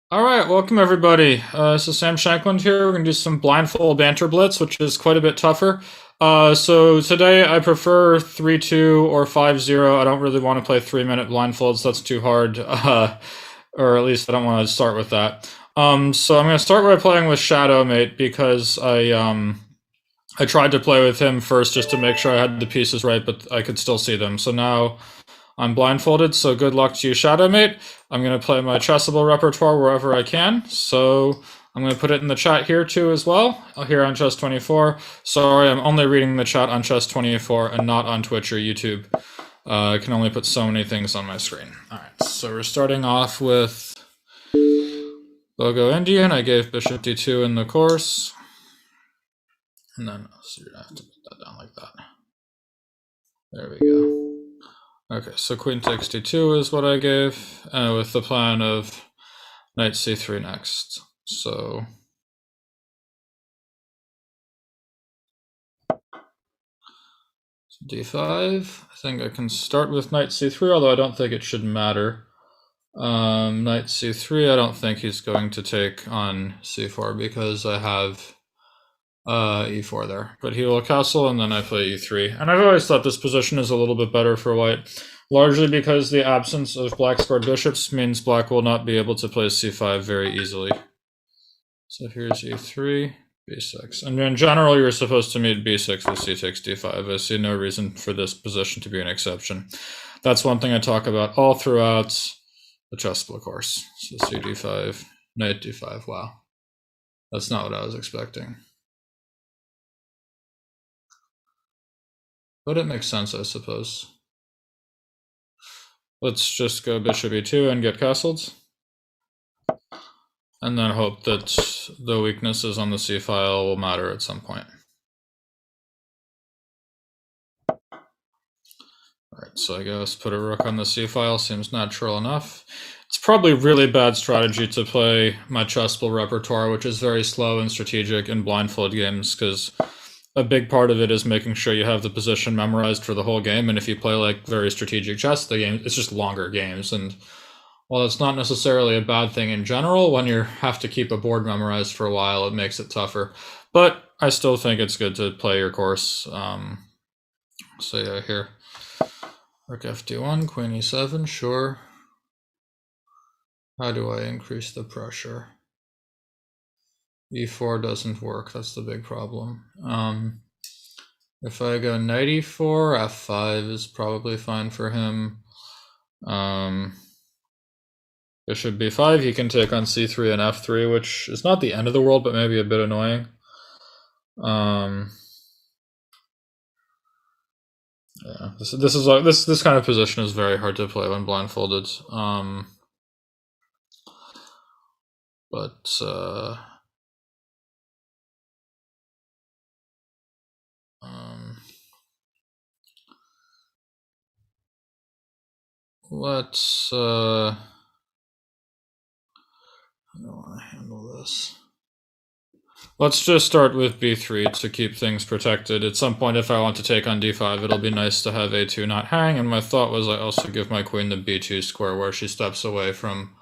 All right, welcome everybody. This is Sam Shankland here. We're going to do some Blindfold Banter Blitz, which is quite a bit tougher. So today I prefer 3-2 or 5-0. I don't really want to play 3-minute blindfolds. That's too hard. Or at least I don't want to start with that. So I'm going to start by playing with Shadowmate because I tried to play with him first just to make sure I had the pieces right, but I could still see them. So now I'm blindfolded, so good luck to you, Shadowmate. I'm going to play my chessable repertoire wherever I can, so I'm going to put it in the chat here too as well, here on Chess24. Sorry, I'm only reading the chat on Chess24 and not on Twitch or YouTube. I can only put so many things on my screen. All right, so we're starting off with Logo Indian. I gave Bishop D2 in the course. And then, so you're going to have to put that down like that. There we go. Okay, so Queen takes D2 is what I gave, with the plan of Knight C3 next. So D5. I think I can start with Knight C3, although I don't think it should matter. Knight C3, I don't think he's going to take on C4 because I have E4 there. But he will castle, and then I play E3. And I've always thought this position is a little bit better for white, largely because the absence of black squared bishops means black will not be able to play C5 very easily. So here's E3, B6. And in general, you're supposed to meet B6 with C takes D5. I see no reason for this position to be an exception. That's one thing I talk about all throughout the chessbook course. So C D5, Knight D5, wow. That's not what I was expecting. But it makes sense, I suppose. Let's just go Bishop E2 and get castled. And then hope that the weaknesses on the C file will matter at some point. Alright, so I guess put a rook on the C file seems natural enough. It's probably really bad strategy to play my chessable repertoire, which is very slow and strategic in blindfold games, because a big part of it is making sure you have the position memorized for the whole game, and if you play like very strategic chess, the game it's just longer games, and while it's not necessarily a bad thing in general, when you have to keep a board memorized for a while, it makes it tougher. But I still think it's good to play your course. So yeah, here. Rook F D1, Queen E7, sure. How do I increase the pressure? E4 doesn't work, that's the big problem. If I go Knight E4, F5 is probably fine for him. Bishop B5, he can take on C3 and F3, which is not the end of the world, but maybe a bit annoying. Yeah, this kind of position is very hard to play when blindfolded. Let's I don't want to handle this. Let's just start with B3 to keep things protected. At some point, if I want to take on D5, it'll be nice to have A2 not hang, and my thought was I also give my queen the B2 square where she steps away from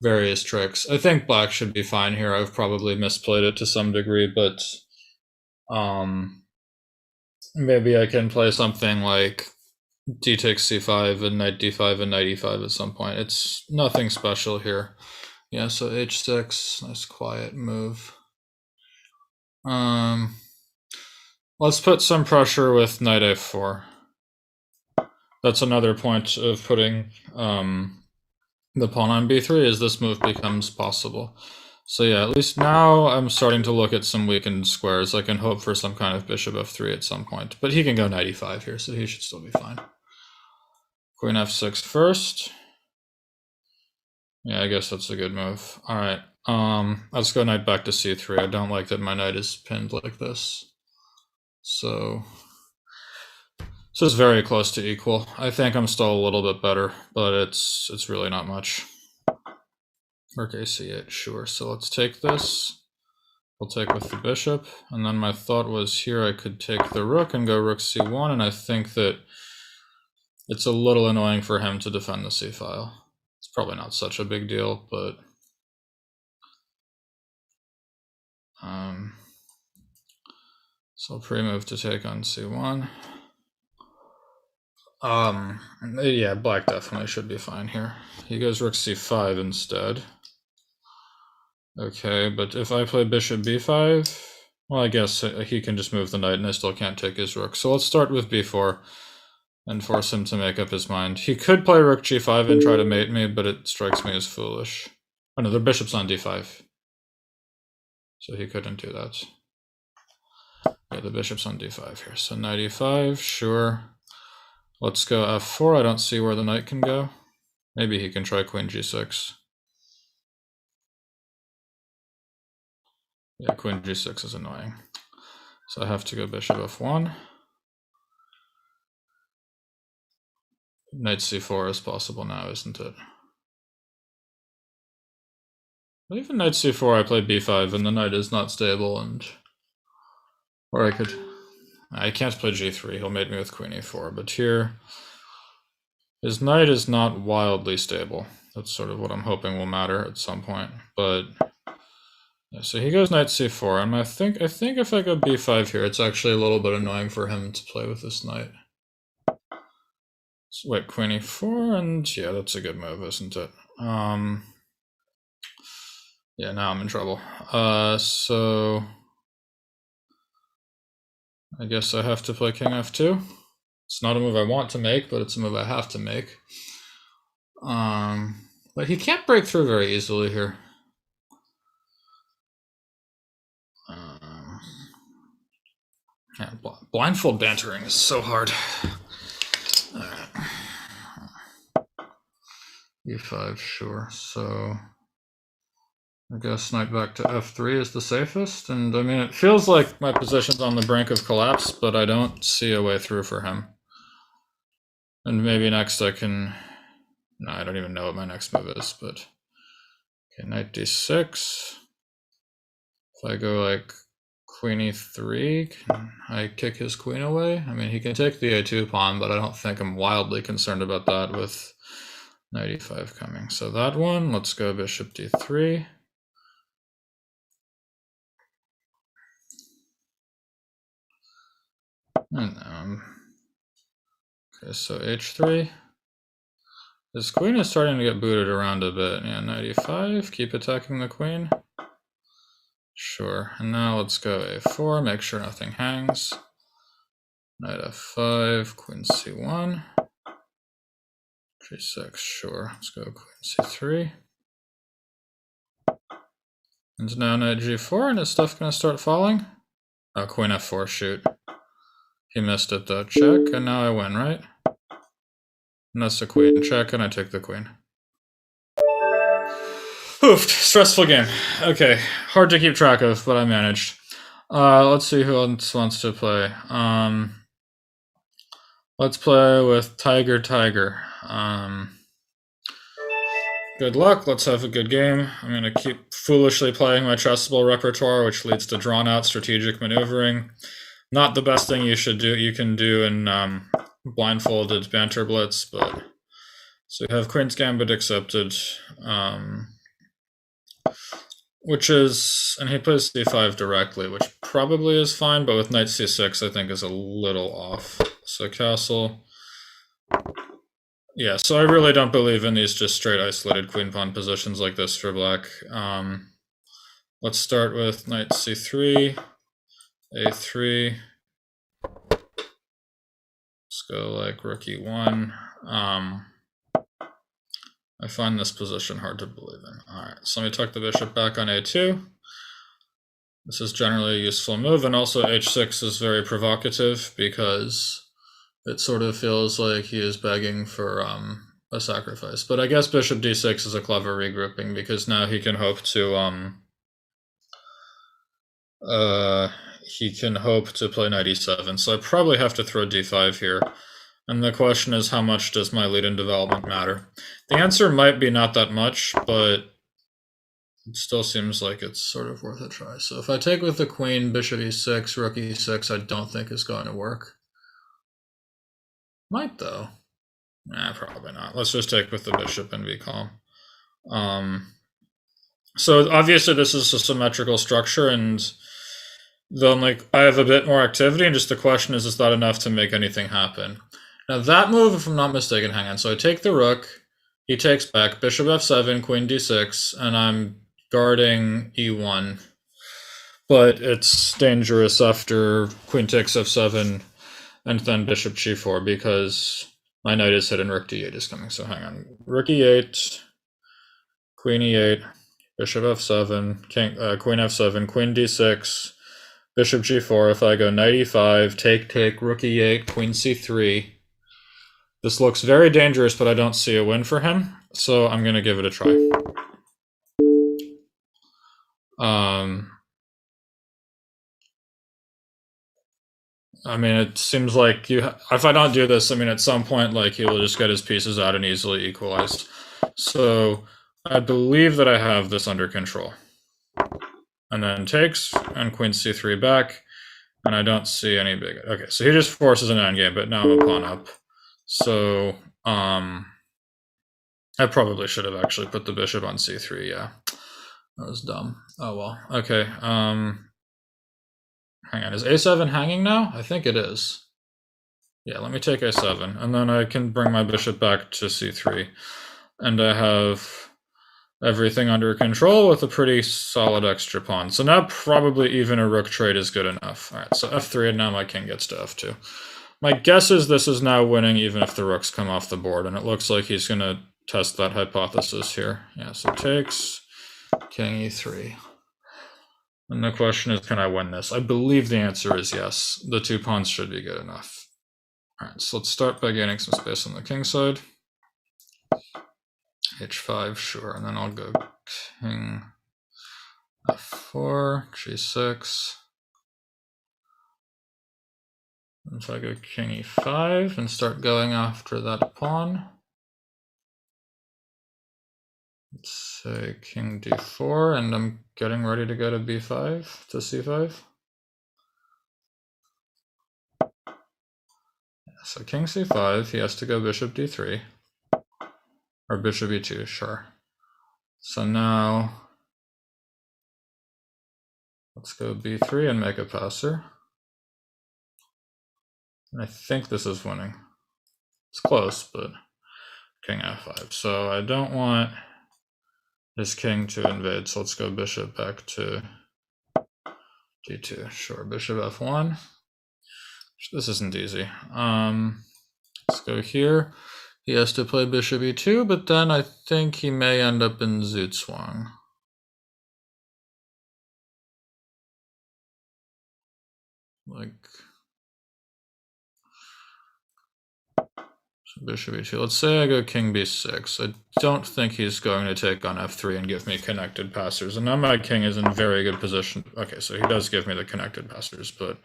various tricks. I think black should be fine here. I've probably misplayed it to some degree, but maybe I can play something like D takes C5 and Knight D5 and Knight E5 at some point. It's nothing special here. Yeah, so H6, nice quiet move. Let's put some pressure with Knight F4. That's another point of putting the pawn on B3 is this move becomes possible. So yeah, at least now I'm starting to look at some weakened squares. I can hope for some kind of Bishop F3 at some point. But he can go Knight E5 here, so he should still be fine. Queen F6 first. Yeah, I guess that's a good move. All right. Let's go knight back to C3. I don't like that my knight is pinned like this. So this is very close to equal. I think I'm still a little bit better, but it's really not much. Rook A8, sure. So let's take this. We'll take with the bishop, and then my thought was here I could take the rook and go rook C1, and I think that it's a little annoying for him to defend the C file. It's probably not such a big deal, but So pre-move to take on c1. Yeah, black definitely should be fine here. He goes rook c5 instead. Okay, but if I play bishop b5, well, I guess he can just move the knight and I still can't take his rook. So let's start with b4 and force him to make up his mind. He could play rook g5 and try to mate me, but it strikes me as foolish. Oh no, the bishop's on d5. So he couldn't do that. Yeah, the bishop's on d5 here. So knight e5, sure. Let's go f4. I don't see where the knight can go. Maybe he can try queen g6. Yeah, queen g6 is annoying. So I have to go bishop f1. Knight c4 is possible now, isn't it? But even knight c4, I play b5, and the knight is not stable, and... Or I can't play g3, he'll mate me with queen e4, but here... His knight is not wildly stable. That's sort of what I'm hoping will matter at some point, but... Yeah, so he goes knight c4, and I think if I go b5 here, it's actually a little bit annoying for him to play with this knight. So wait, queen e4, and yeah, that's a good move, isn't it? Yeah, now I'm in trouble. So I guess I have to play king f2. It's not a move I want to make, but it's a move I have to make. But he can't break through very easily here. Yeah, blindfold bantering is so hard. e5, sure. So I guess knight back to f3 is the safest. And I mean, it feels like my position's on the brink of collapse, but I don't see a way through for him. And maybe next I can... No, I don't even know what my next move is, but... Okay, knight d6. If I go like queen e3, can I kick his queen away? I mean, he can take the a2 pawn, but I don't think I'm wildly concerned about that with knight e5 coming. So that one, let's go bishop d3. And okay, so h3. His queen is starting to get booted around a bit. Yeah, knight e5, keep attacking the queen. Sure, and now let's go a4, make sure nothing hangs. Knight f5, queen c1. g6, sure. Let's go queen c3. And now knight g4, and is stuff gonna start falling? Oh, queen f4, shoot. He missed it though, check, and now I win, right? And that's a queen check, and I take the queen. Oofed, stressful game. Okay, hard to keep track of, but I managed. Let's see who else wants to play. Let's play with TigerTiger. Good luck, let's have a good game. I'm going to keep foolishly playing my chessable repertoire, which leads to drawn-out strategic maneuvering. Not the best thing you can do in blindfolded Banter Blitz, but... So we have Queen's Gambit accepted, which is... And he plays c5 directly, which probably is fine, but with knight c6 I think is a little off. So castle... Yeah, so I really don't believe in these just straight isolated queen pawn positions like this for black. Let's start with knight c3, a3. Let's go like rook e1. I find this position hard to believe in. Alright, so let me tuck the bishop back on a2. This is generally a useful move, and also h6 is very provocative because it sort of feels like he is begging for a sacrifice. But I guess bishop d6 is a clever regrouping because now he can hope to play knight e7. So I probably have to throw d5 here. And the question is, how much does my lead in development matter? The answer might be not that much, but it still seems like it's sort of worth a try. So if I take with the queen, bishop e6, rook e6, I don't think is going to work. Might though. Nah, probably not. Let's just take with the bishop and be calm. So obviously this is a symmetrical structure, and then like I have a bit more activity, and just the question is that enough to make anything happen? Now that move, if I'm not mistaken, hang on. So I take the rook, he takes back, bishop f7, queen d6, and I'm guarding e1. But it's dangerous after queen takes f7 and then bishop g4 because my knight is hidden, rook d8 is coming. So hang on, rook e8, queen e8, bishop f7, queen f7, queen d6, bishop g4. If I go knight e5, take, rook e8, queen c3. This looks very dangerous, but I don't see a win for him, so I'm going to give it a try. I mean, it seems like if I don't do this, I mean, at some point, like, he will just get his pieces out and easily equalized. So I believe that I have this under control. And then takes, and queen c3 back, and I don't see any big... Okay, so he just forces an endgame, but now I'm a pawn up. So, I probably should have actually put the bishop on c3, yeah. That was dumb. Oh well. Okay, hang on, is a7 hanging now? I think it is. Yeah, let me take a7, and then I can bring my bishop back to c3. And I have everything under control with a pretty solid extra pawn. So now probably even a rook trade is good enough. All right, so f3, and now my king gets to f2. My guess is this is now winning even if the rooks come off the board, and it looks like he's going to test that hypothesis here. Yeah, so takes, king e3. And the question is, can I win this? I believe the answer is yes. The 2 pawns should be good enough. All right, so let's start by gaining some space on the king side. h5, sure, and then I'll go king f4, g6. And if I go king e5 and start going after that pawn, let's say king d4, and I'm getting ready to go to b5, to c5. So king c5, he has to go bishop d3, or bishop e2, sure. So now, let's go b3 and make a passer. And I think this is winning. It's close, but king f5. So I don't want his king to invade, so let's go bishop back to d2. Sure, bishop f1. This isn't easy. Let's go here. He has to play bishop e2, but then I think he may end up in Zugzwang. Like, so bishop e2. Let's say I go king b6. I don't think he's going to take on f3 and give me connected passers. And now my king is in very good position. Okay, so he does give me the connected passers, but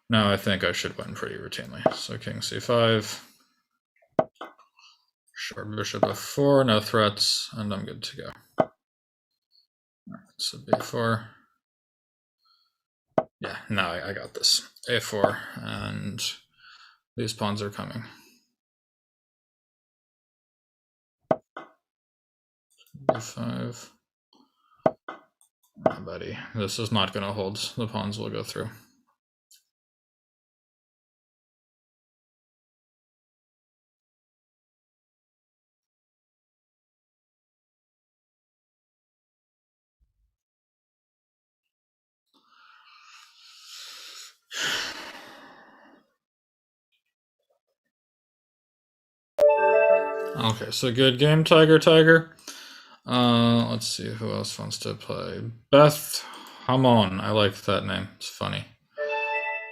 now I think I should win pretty routinely. So king c5. Sure, bishop f4, no threats, and I'm good to go. All right, so b4. Yeah, now I got this. a4, and these pawns are coming. b5. Oh, buddy, this is not going to hold. The pawns will go through. Okay, so good game, TigerTiger. Let's see who else wants to play. Beth Hamon. I like that name. It's funny.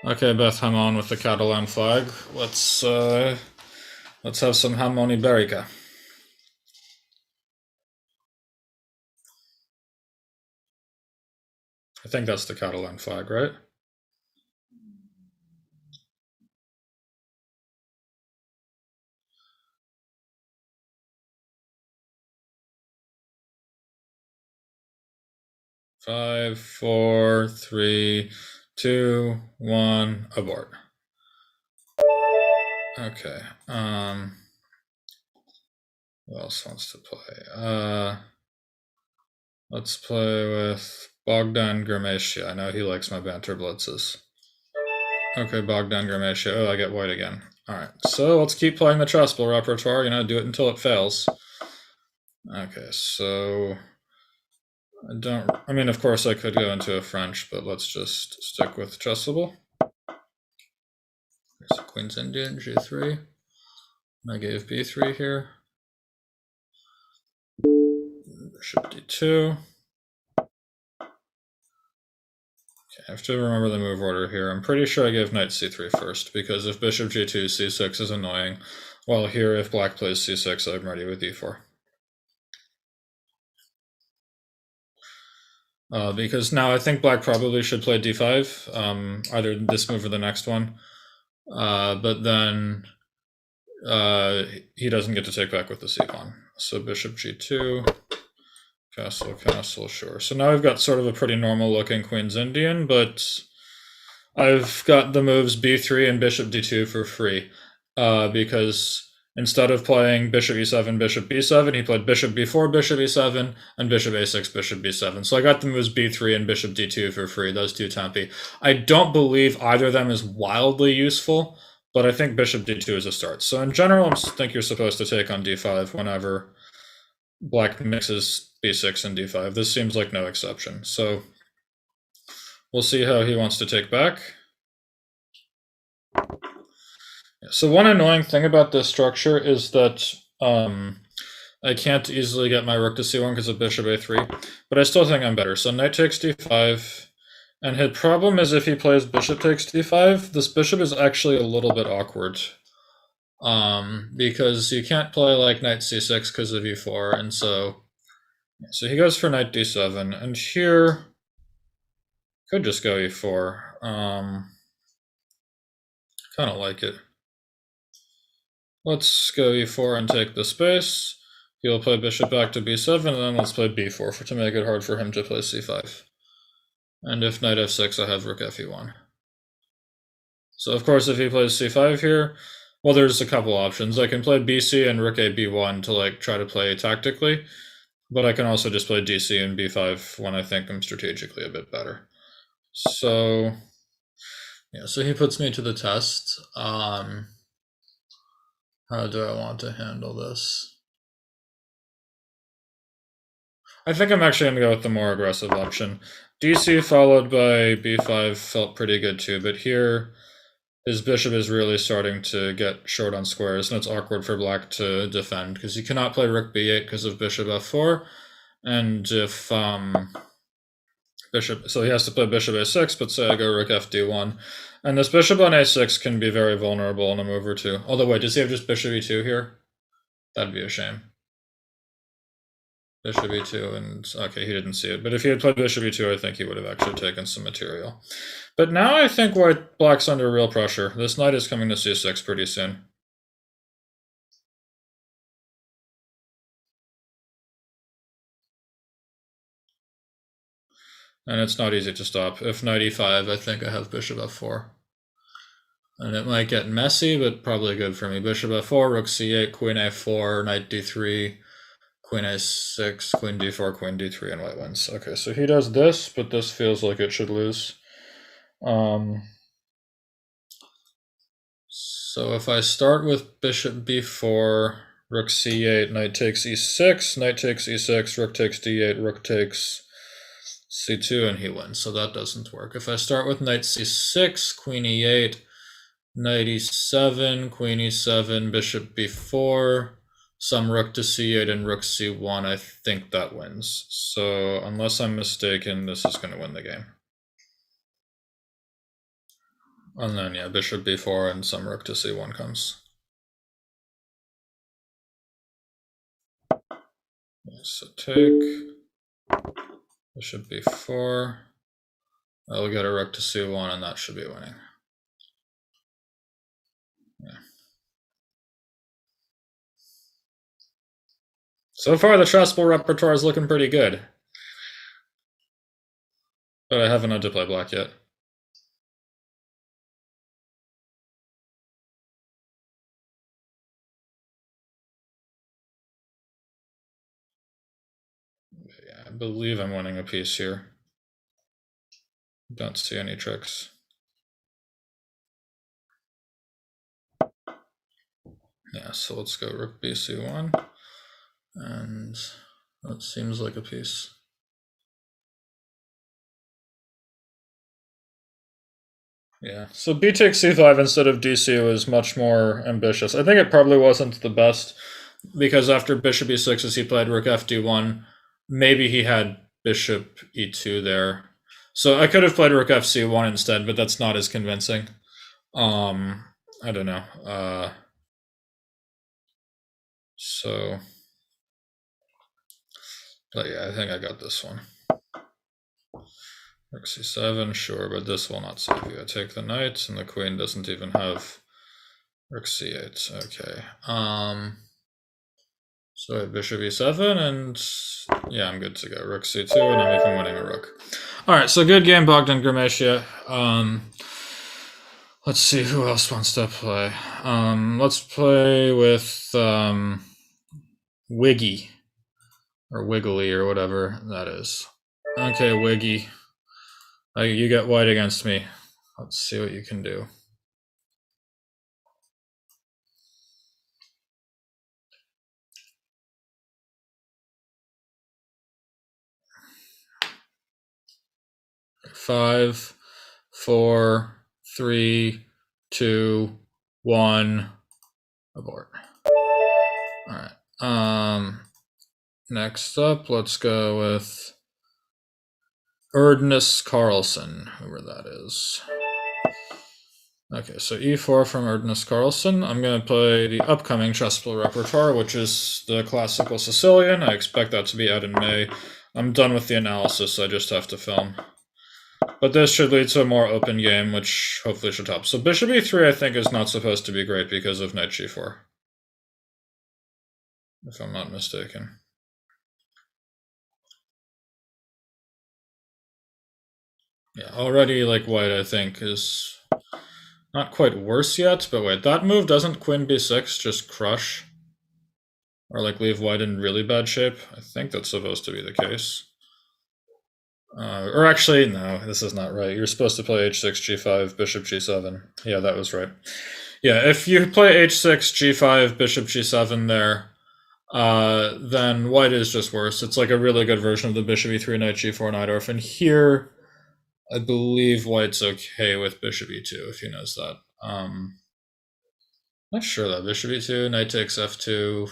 Okay, Beth Hamon with the Catalan flag. Let's have some Hamon Iberica. I think that's the Catalan flag, right? Five, four, three, two, one, abort. Okay. Who else wants to play? Let's play with Bogdan Gramacia. I know he likes my Banter Blitzes. Okay, Bogdan Gramacia. Oh, I get white again. Alright, so let's keep playing the chessable repertoire, do it until it fails. Okay, so I mean, of course I could go into a French, but let's just stick with chessable. So Queen's Indian, G3. I gave B3 here. Bishop D2. Okay, I have to remember the move order here. I'm pretty sure I gave knight C3 first, because if bishop G2, C6 is annoying. While here, if black plays C6, I'm ready with E4. Because now I think black probably should play D5, either this move or the next one. But then he doesn't get to take back with the c-pawn. So bishop G2, castle, castle, sure. So now I've got sort of a pretty normal looking Queen's Indian, but I've got the moves B3 and bishop D2 for free, because instead of playing bishop E7, bishop B7, he played bishop B4, bishop E7, and bishop A6, bishop B7. So I got the moves B3 and bishop D2 for free, those two tempi. I don't believe either of them is wildly useful, but I think bishop D2 is a start. So in general, I think you're supposed to take on D5 whenever black mixes B6 and D5. This seems like no exception. So we'll see how he wants to take back. So one annoying thing about this structure is that I can't easily get my rook to c1 because of bishop a3, but I still think I'm better. So knight takes d5, and his problem is if he plays bishop takes d5, this bishop is actually a little bit awkward, because you can't play like knight c6 because of e4, and so he goes for knight d7, and here could just go e4. Kind of like it. Let's go e4 and take the space. He'll play bishop back to b7, and then let's play b4 to make it hard for him to play c5. And if knight f6, I have rook fe1. So of course, if he plays c5 here, well, there's a couple options. I can play bc and rook a b1 to like try to play tactically, but I can also just play dc and b5 when I think I'm strategically a bit better. So yeah, so he puts me to the test. How do I want to handle this? I think I'm actually going to go with the more aggressive option. DC followed by b5 felt pretty good too, but here his bishop is really starting to get short on squares, and it's awkward for black to defend, because he cannot play rook b8 because of bishop f4, and if so he has to play bishop a6, but say I go rook fd1, and this bishop on a6 can be very vulnerable in a move or two. Although wait, does he have just bishop e2 here? That'd be a shame. Bishop e2, and okay, he didn't see it. But if he had played bishop e2, I think he would have actually taken some material. But now I think black's under real pressure. This knight is coming to c6 pretty soon. And it's not easy to stop. If knight e5, I think I have bishop f4. And it might get messy, but probably good for me. Bishop f4, rook c8, queen a4, knight d3, queen a6, queen d4, queen d3, and white wins. Okay, so he does this, but this feels like it should lose. So if I start with bishop b4, rook c8, knight takes e6, knight takes e6, rook takes d8, rook takes c2, and he wins. So that doesn't work. If I start with knight c6, queen e8, knight e7, queen e7, bishop b4, some rook to c8 and rook c1, I think that wins. So unless I'm mistaken, this is going to win the game. And then, yeah, bishop b4 and some rook to c1 comes. So take, bishop b4, I'll get a rook to c1, and that should be winning. Yeah. So far, the chessable repertoire is looking pretty good. But I haven't had to play black yet. Yeah, I believe I'm winning a piece here. Don't see any tricks. Yeah, so let's go rook bc1, and that seems like a piece. Yeah, so b takes c5 instead of dc was much more ambitious. I think it probably wasn't the best, because after bishop e6, as he played rook fd1, maybe he had bishop e2 there. So I could have played rook fc1 instead, but that's not as convincing. I don't know. So, but yeah, I think I got this one. Rook c7, sure, but this will not save you. I take the knight, and the queen doesn't even have rook c8. Okay. So bishop e7, and yeah, I'm good to go. Rook c2, and I'm even winning a rook. All right, so good game, Bogdan Gramacia. Let's see who else wants to play. Let's play with Wiggy, or Wiggly, or whatever that is. Okay, Wiggy. You get white against me. Let's see what you can do. Five, four, three, two, one. Abort. All right. Next up, let's go with Ernest Carlson, whoever that is. Okay, so e4 from Ernest Carlson. I'm going to play the upcoming chessable repertoire, which is the classical Sicilian. I expect that to be out in May. I'm done with the analysis, so I just have to film. But this should lead to a more open game, which hopefully should help. So bishop e3, I think, is not supposed to be great because of knight g4, if I'm not mistaken. Yeah, already, like, white, I think, is not quite worse yet, but wait, that move doesn't queen b6 just crush? Or, like, leave white in really bad shape? I think that's supposed to be the case. Or actually, no, this is not right. You're supposed to play h6, g5, bishop g7. Yeah, that was right. Yeah, if you play h6, g5, bishop g7 there, then white is just worse. It's like a really good version of the bishop e3, knight g4, knight orphan. Here, I believe white's okay with bishop e2, if he knows that. Not sure though. Bishop e2, knight takes f2.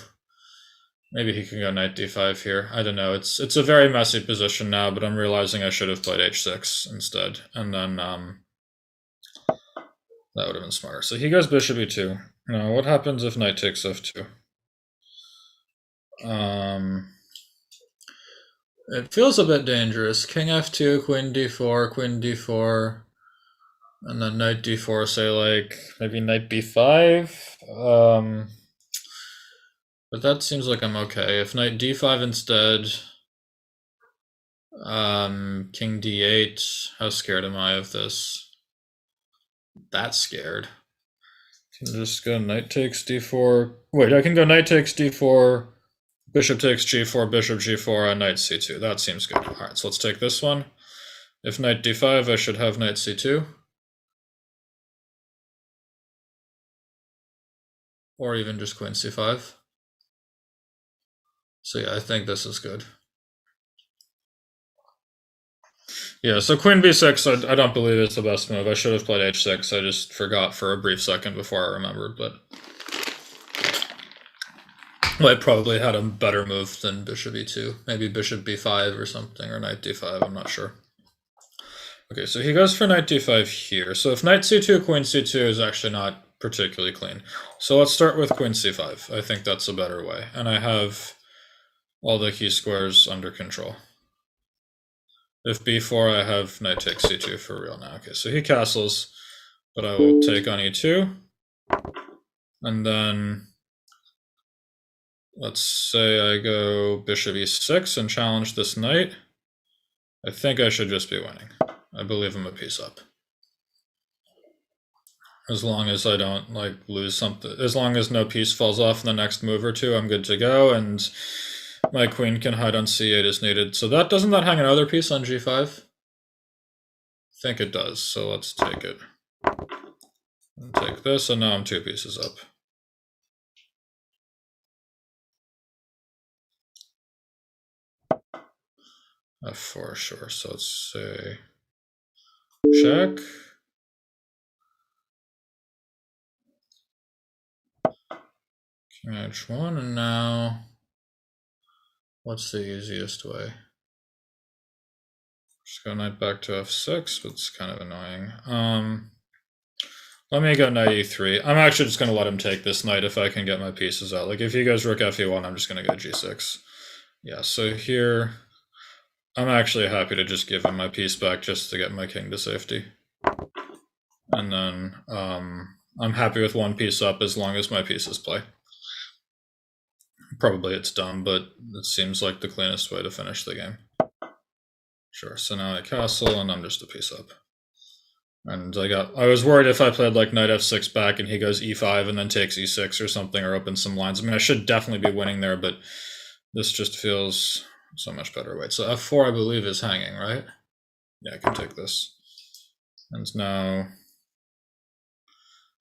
Maybe he can go knight d5 here. I don't know. It's a very messy position now, but I'm realizing I should have played h6 instead, and then that would have been smarter. So he goes bishop e2. Now, what happens if knight takes f2? It feels a bit dangerous. King f2, queen d4, and then knight d4, say like maybe knight b5. But that seems like I'm okay. If knight d5 instead, king d8, how scared am I of this? That scared. Can just go knight takes d4. Wait, I can go knight takes d4, bishop takes g4, bishop g4, and knight c2. That seems good. All right, so let's take this one. If knight d5, I should have knight c2. Or even just queen c5. So yeah, I think this is good. Yeah, so queen b6, I don't believe it's the best move. I should have played h6. I just forgot for a brief second before I remembered, but well, I probably had a better move than bishop e2. Maybe bishop b5 or something, or knight d5, I'm not sure. Okay, so he goes for knight d5 here. So if knight c2, queen c2 is actually not particularly clean. So let's start with queen c5. I think that's a better way. And I have all the key squares under control. If b4, I have knight takes c2 for real now. Okay, so he castles, but I will take on e2. And then let's say I go bishop e6 and challenge this knight. I think I should just be winning. I believe I'm a piece up. As long as I don't lose something, as long as no piece falls off in the next move or two, I'm good to go. And my queen can hide on c8 as needed. So doesn't that hang another piece on g5? I think it does, so let's take it. And take this, and now I'm 2 pieces up. f4, sure. So let's say check. King h1, and now what's the easiest way? Just go knight back to f6, but it's kind of annoying. Let me go knight e3. I'm actually just going to let him take this knight if I can get my pieces out. Like, if he goes rook fe1, I'm just going to go g6. Yeah, so here, I'm actually happy to just give him my piece back just to get my king to safety. And then I'm happy with 1 piece up as long as my pieces play. Probably it's dumb, but it seems like the cleanest way to finish the game. Sure, so now I castle, and I'm just a piece up. And I was worried if I played like knight f6 back and he goes e5 and then takes e6 or something, or opens some lines. I mean, I should definitely be winning there, but this just feels so much better. Wait, so f4 I believe is hanging, right? Yeah, I can take this. And now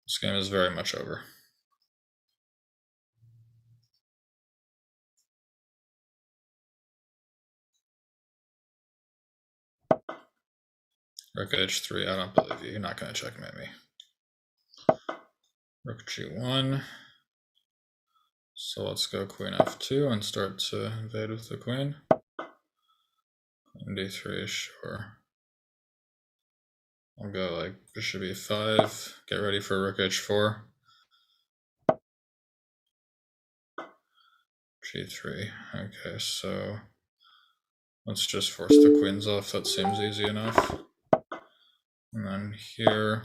this game is very much over. Rook h3, I don't believe you. You're not going to checkmate me. Rook g1. So let's go queen f2 and start to invade with the queen. Queen d3, sure. I'll go like bishop e5, get ready for rook h4. g3, okay, so let's just force the queens off, that seems easy enough. And then here,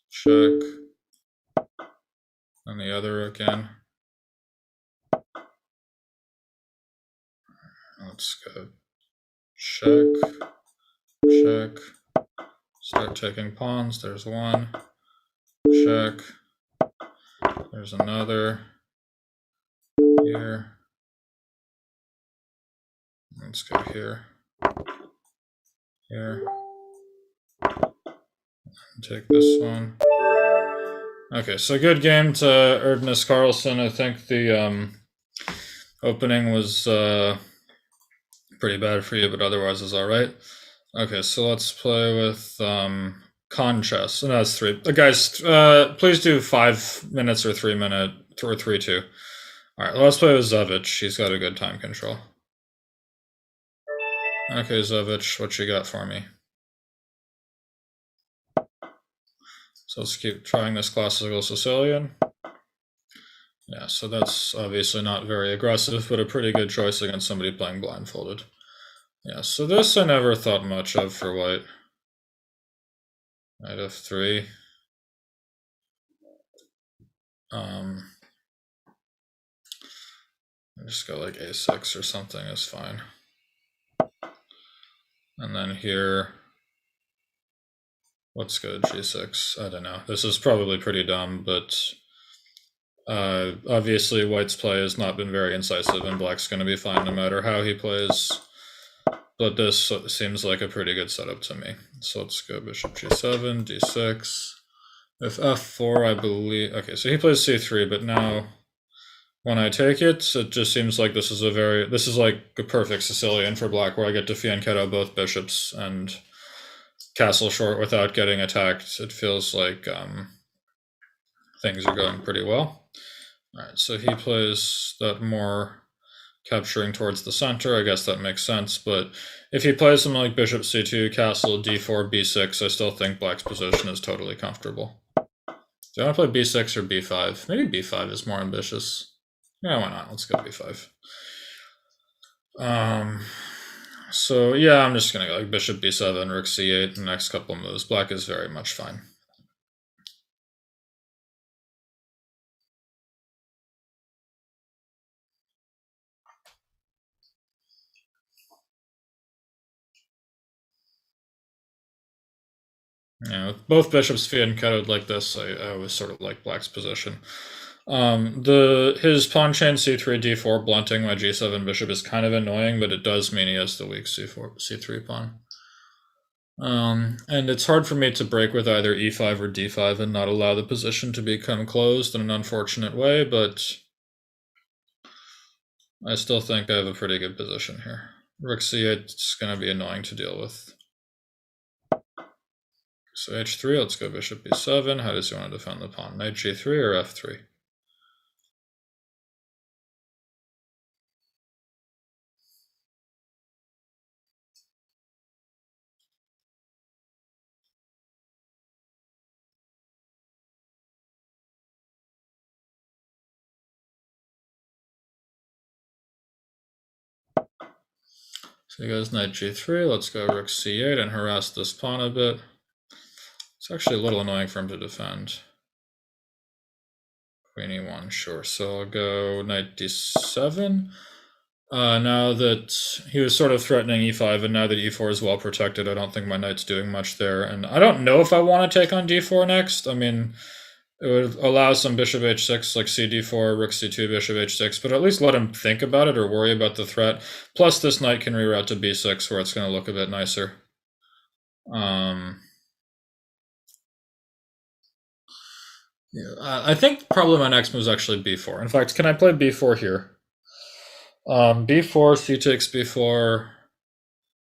check, and the other again. Let's go check, check, start taking pawns, there's one, check, there's another, here, let's go here, here, and take this one. Okay, so good game to Ernest Carlson. I think the opening was pretty bad for you, but otherwise is all right. Okay, so let's play with Contras. And that's 3. Guys, please do 5 minutes or 3 minute or 3-2. All right, let's play with Zavitch. He's got a good time control. Okay, Zavitch, what you got for me? So let's keep trying this classical Sicilian. Yeah, so that's obviously not very aggressive, but a pretty good choice against somebody playing blindfolded. Yeah, so this I never thought much of for white. Knight f3. I just go like a6 or something is fine. And then here, let's go g6. I don't know. This is probably pretty dumb, but obviously white's play has not been very incisive, and black's going to be fine no matter how he plays. But this seems like a pretty good setup to me. So let's go bishop g7, d6. If f4, I believe... Okay, so he plays c3, but now when I take it, it just seems like this is like a perfect Sicilian for black, where I get to fianchetto both bishops and castle short without getting attacked. It feels like things are going pretty well. All right, so he plays that more capturing towards the center. I guess that makes sense, but if he plays something like bishop c2, castle, d4, b6, I still think black's position is totally comfortable. Do I want to play b6 or b5? Maybe b5 is more ambitious. Yeah, why not? Let's go b5. So yeah, I'm just gonna go like bishop b7, rook c8, the next couple moves. Black is very much fine. Yeah, with both bishops fianchettoed like this, I always sort of like black's position. His pawn chain c3 d4 blunting my g7 bishop is kind of annoying, but it does mean he has the weak c3 pawn. And it's hard for me to break with either e5 or d5 and not allow the position to become closed in an unfortunate way, but I still think I have a pretty good position here. Rook c8 is going to be annoying to deal with. So h3, let's go bishop b7. How does he want to defend the pawn? Knight g3 or f3? So he goes knight g3, let's go rook c8 and harass this pawn a bit. It's actually a little annoying for him to defend. Queen e1, sure. So I'll go knight d7. Now that he was sort of threatening e5, and now that e4 is well protected, I don't think my knight's doing much there. And I don't know if I want to take on d4 next. I mean, it would allow some bishop h6, like cd4, rook c2, bishop h6, but at least let him think about it or worry about the threat. Plus, this knight can reroute to b6, where it's going to look a bit nicer. Yeah, I think probably my next move is actually b4. In fact, can I play b4 here? B4, c takes b4,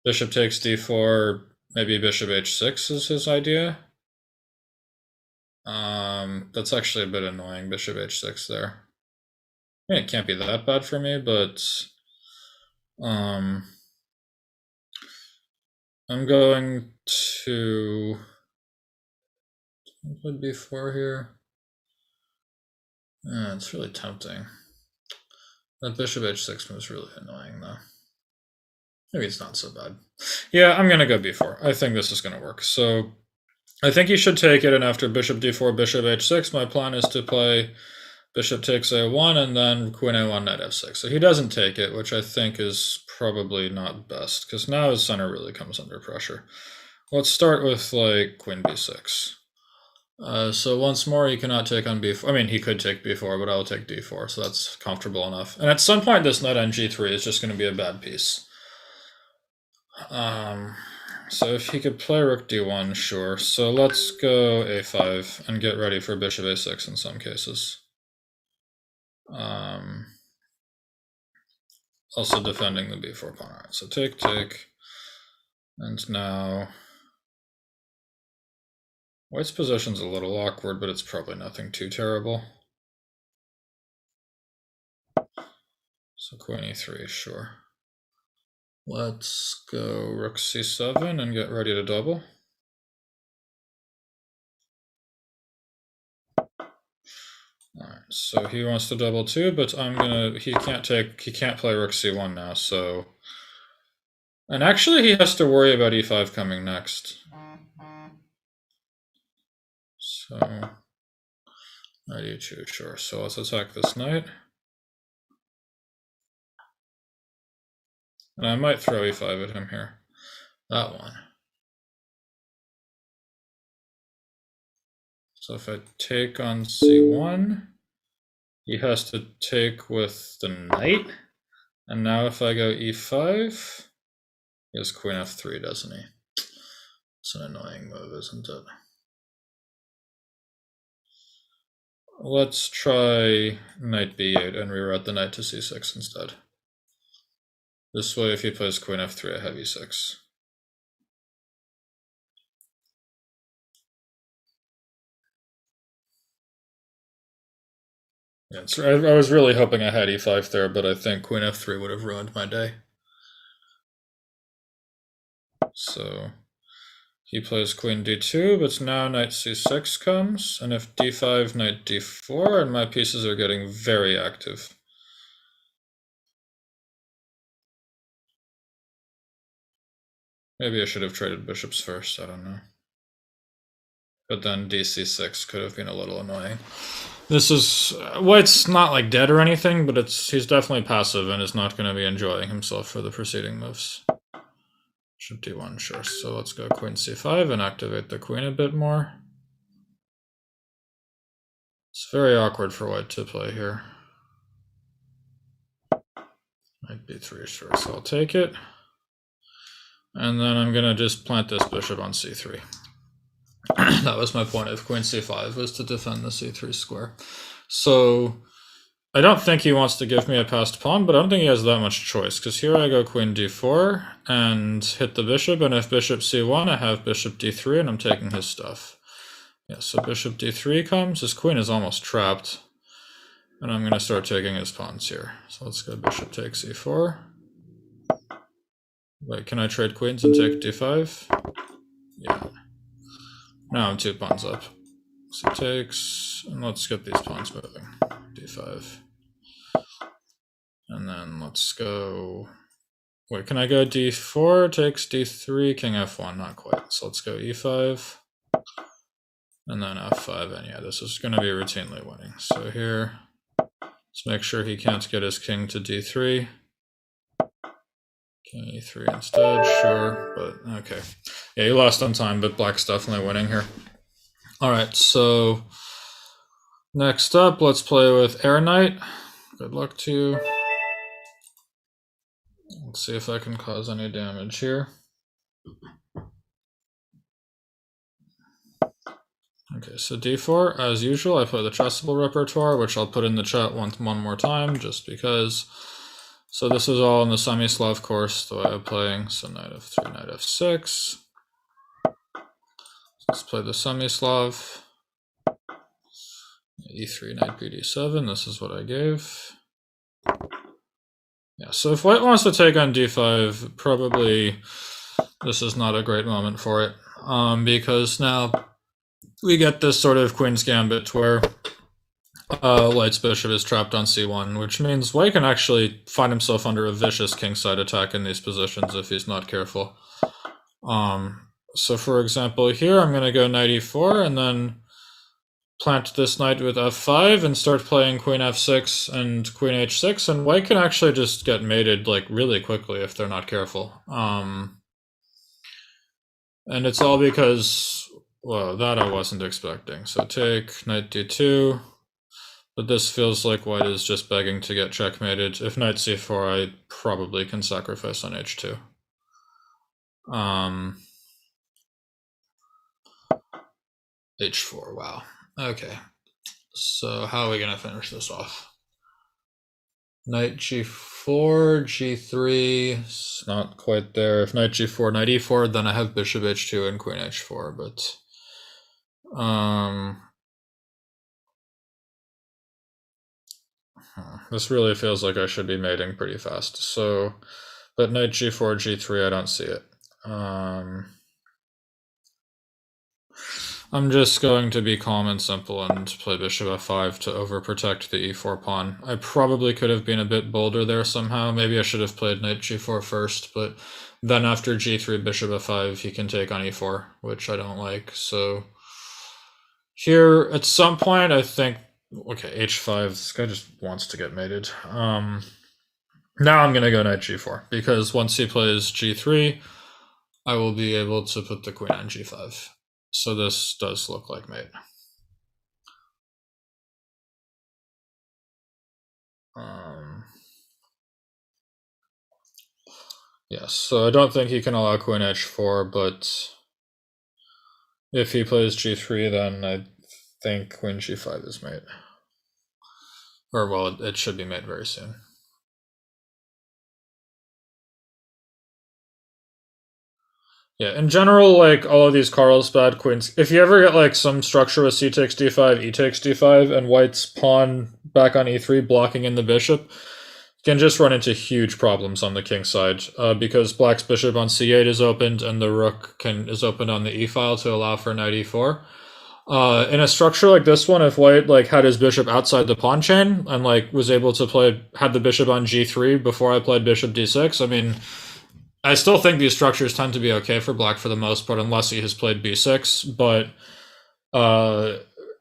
bishop takes d4, maybe bishop h6 is his idea. That's actually a bit annoying, bishop h6 there. I mean, it can't be that bad for me, but I'm going to play b4 here. It's really tempting. That bishop h6 move is really annoying, though. Maybe it's not so bad. Yeah, I'm going to go b4. I think this is going to work. So I think he should take it, and after bishop d4, bishop h6, my plan is to play bishop takes a1 and then queen a1, knight f6. So he doesn't take it, which I think is probably not best, because now his center really comes under pressure. Let's start with like queen b6. So once more, he cannot take on b4. I mean, he could take b4, but I'll take d4, so that's comfortable enough. And at some point, this knight on g3 is just going to be a bad piece. So if he could play rook d1, sure. So let's go a5 and get ready for bishop a6 in some cases. Also defending the b4 pawn. Alright, so take, take. And now white's position's a little awkward, but it's probably nothing too terrible. So queen e3, sure. Let's go rook c7 and get ready to double. Alright, so he wants to double too, but he can't play rook c1 now, so. And actually he has to worry about e5 coming next. So, knight e2, sure. So let's attack this knight. And I might throw e5 at him here. That one. So if I take on c1, he has to take with the knight. And now if I go e5, he has queen f3, doesn't he? It's an annoying move, isn't it? Let's try knight b8 and reroute the knight to c6 instead. This way, if he plays queen f3, I have e6. Yeah, I was really hoping I had e5 there, but I think queen f3 would have ruined my day. So he plays queen d2, but now knight c6 comes, and if d5, knight d4, and my pieces are getting very active. Maybe I should have traded bishops first, I don't know. But then dc6 could have been a little annoying. This is, white's not like dead or anything, but he's definitely passive and is not going to be enjoying himself for the preceding moves. Bishop d1, sure. So let's go queen c5 and activate the queen a bit more. It's very awkward for white to play here. Knight b3, sure, so I'll take it. And then I'm gonna just plant this bishop on c3. That was my point of queen c5, was to defend the c3 square. So I don't think he wants to give me a passed pawn, but I don't think he has that much choice, because here I go queen d4 and hit the bishop, and if bishop c1, I have bishop d3, and I'm taking his stuff. Yeah, so bishop d3 comes, his queen is almost trapped, and I'm going to start taking his pawns here. So let's go bishop takes e4. Wait, can I trade queens and take d5? Yeah. Now I'm 2 pawns up. So takes, and let's get these pawns moving. d5. And then let's go, wait, can I go d4, takes d3, king f1, not quite. So let's go e5, and then f5, and yeah, this is going to be routinely winning. So here, let's make sure he can't get his king to d3. King e3 instead, sure, but okay. Yeah, he lost on time, but black's definitely winning here. Alright, so next up, let's play with Aironite. Good luck to you. Let's see if I can cause any damage here. Okay, so d4, as usual, I play the chessable repertoire, which I'll put in the chat one more time, just because. So this is all in the semi-Slav course, the way I'm playing. So knight f3, knight f6. Let's play the semi-Slav. e3, knight bd7, this is what I gave. Yeah, so if white wants to take on d5, probably this is not a great moment for it, because now we get this sort of queen's gambit where white's bishop is trapped on c1, which means white can actually find himself under a vicious kingside attack in these positions if he's not careful. So for example, here I'm going to go knight e4 and then plant this knight with f5 and start playing queen f6 and queen h6, and white can actually just get mated like really quickly if they're not careful. And it's all because, well, that I wasn't expecting. So take knight d2, but this feels like white is just begging to get checkmated. If knight c4, I probably can sacrifice on h2. h4, wow. Okay, so how are we going to finish this off? Knight g4, g3, it's not quite there. If knight g4, knight e4, then I have bishop h2 and queen h4, but this really feels like I should be mating pretty fast. So, but knight g4, g3, I don't see it. I'm just going to be calm and simple and play bishop f5 to overprotect the e4 pawn. I probably could have been a bit bolder there somehow. Maybe I should have played knight g4 first, but then after g3, bishop f5, he can take on e4, which I don't like. So here, at some point, I think, okay, h5, this guy just wants to get mated. Now I'm going to go knight g4, because once he plays g3, I will be able to put the queen on g5. So this does look like mate. Yes, so I don't think he can allow queen h4, but if he plays g3, then I think queen g5 is mate. Or, well, it should be mate very soon. Yeah, in general, like, all of these Carlsbad queens, if you ever get, like, some structure with c takes d5, e takes d5, and white's pawn back on e3 blocking in the bishop, can just run into huge problems on the king side, because black's bishop on c8 is opened, and the rook is opened on the e-file to allow for knight e4. In a structure like this one, if white, like, had his bishop outside the pawn chain, and, like, was able to had the bishop on g3 before I played bishop d6, I mean, I still think these structures tend to be okay for black for the most part, unless he has played b6, but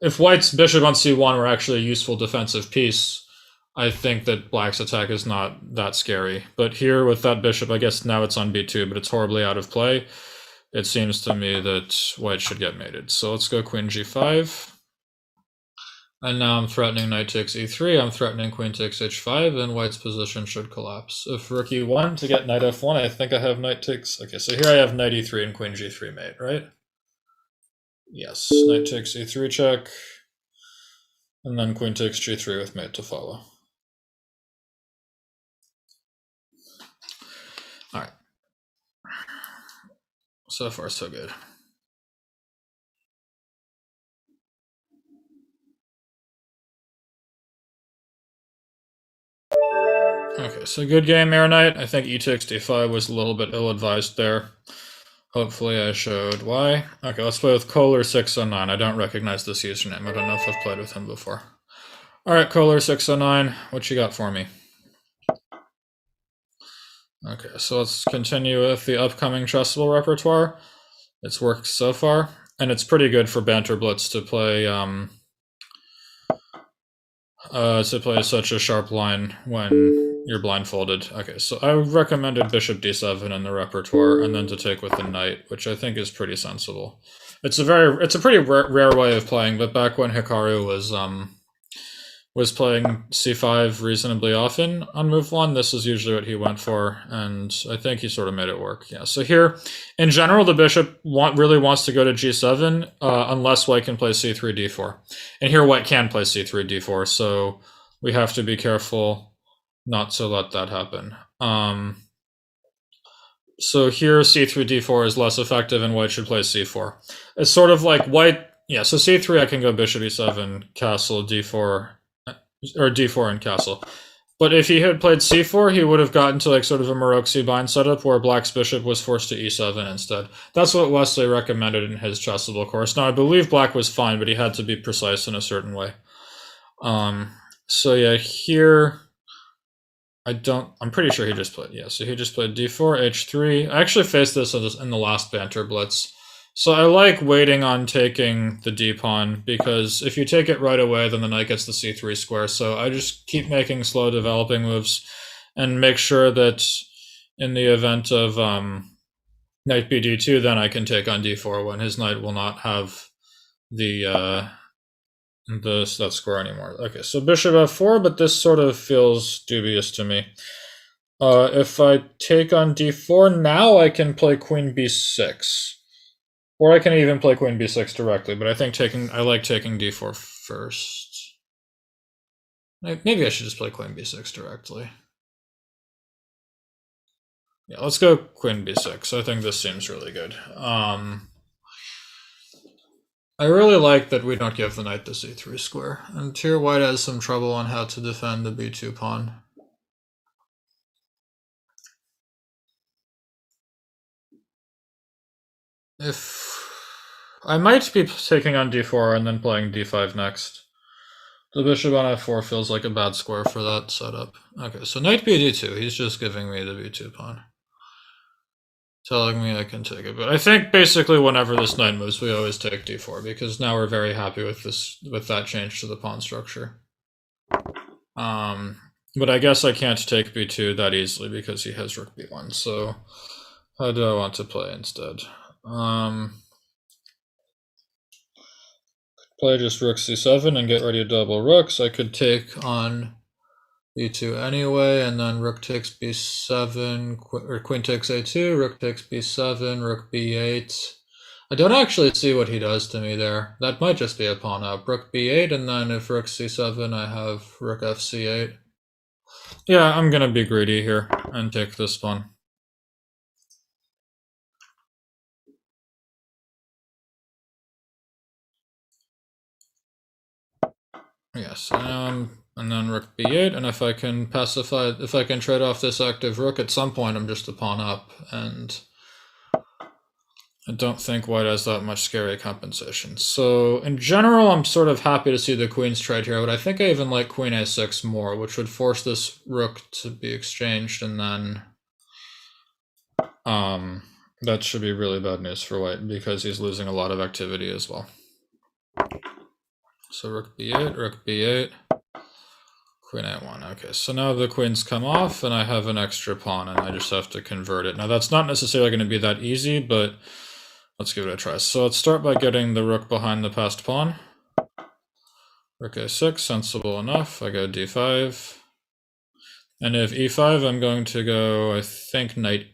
if white's bishop on c1 were actually a useful defensive piece, I think that black's attack is not that scary. But here with that bishop, I guess now it's on b2, but it's horribly out of play. It seems to me that white should get mated. So let's go queen g5. And now I'm threatening knight takes e3, I'm threatening queen takes h5, and white's position should collapse. If rook e1 to get knight f1, I think I have knight takes... Okay, so here I have knight e3 and queen g3 mate, right? Yes, knight takes e3 check, and then queen takes g3 with mate to follow. Alright. So far, so good. Okay, so good game, Aironite. I think e takes d5 was a little bit ill-advised there. Hopefully I showed why. Okay, let's play with Kohler609. I don't recognize this username. I don't know if I've played with him before. Alright, Kohler609, what you got for me? Okay, so let's continue with the upcoming chessable repertoire. It's worked so far, and it's pretty good for Banter Blitz to play such a sharp line when you're blindfolded. Okay, so I recommended bishop d7 in the repertoire, and then to take with the knight, which I think is pretty sensible. It's a pretty rare way of playing, but back when Hikaru was playing c5 reasonably often on move 1, this is usually what he went for, and I think he sort of made it work. Yeah, so here, in general, the bishop really wants to go to g7, unless white can play c3, d4. And here white can play c3, d4, so we have to be careful not to let that happen. So here c3, d4 is less effective, and white should play c4. It's sort of like white, yeah, so c3 I can go bishop e7, castle, d4, or d4 and castle. But if he had played c4, he would have gotten to like sort of a Maroczy bind setup where black's bishop was forced to e7 instead. That's what Wesley recommended in his chessable course. Now, I believe black was fine, but he had to be precise in a certain way. So yeah, here, I'm pretty sure he just played, yeah, so he just played d4, h3. I actually faced this in the last Banter Blitz. So I like waiting on taking the d-pawn, because if you take it right away, then the knight gets the c3 square. So I just keep making slow developing moves and make sure that in the event of knight bd2, then I can take on d4 when his knight will not have that square anymore. Okay, so bishop f4, but this sort of feels dubious to me. If I take on d4, now I can play queen b6. Or I can even play queen b6 directly, but I think I like taking d4 first. Maybe I should just play queen b6 directly. Yeah, let's go queen b6. I think this seems really good. I really like that we don't give the knight the c3 square. And here white has some trouble on how to defend the b2 pawn. I might be taking on d4 and then playing d5 next. The bishop on f4 feels like a bad square for that setup. Okay, so knight bd2, he's just giving me the b2 pawn. Telling me I can take it. But I think basically whenever this knight moves, we always take d4, because now we're very happy with that change to the pawn structure. But I guess I can't take b2 that easily because he has rook b1, so how do I want to play instead? Play just rook c7 and get ready to double rooks. I could take on b2 anyway, and then rook takes b7, or queen takes a2, rook takes b7, rook b8. I don't actually see what he does to me there. That might just be a pawn up. Rook b8, and then if rook c7, I have rook fc8. Yeah, I'm gonna be greedy here and take this pawn. Yes, and then rook b8, and if I can trade off this active rook at some point, I'm just a pawn up, and I don't think white has that much scary compensation. So in general, I'm sort of happy to see the queen's trade here, but I think I even like queen a6 more, which would force this rook to be exchanged, and then that should be really bad news for white, because he's losing a lot of activity as well. So rook b8, queen a1. Okay, so now the queen's come off, and I have an extra pawn, and I just have to convert it. Now that's not necessarily going to be that easy, but let's give it a try. So let's start by getting the rook behind the passed pawn. Rook a6, sensible enough. I go d5. And if e5, I'm going to go, I think, knight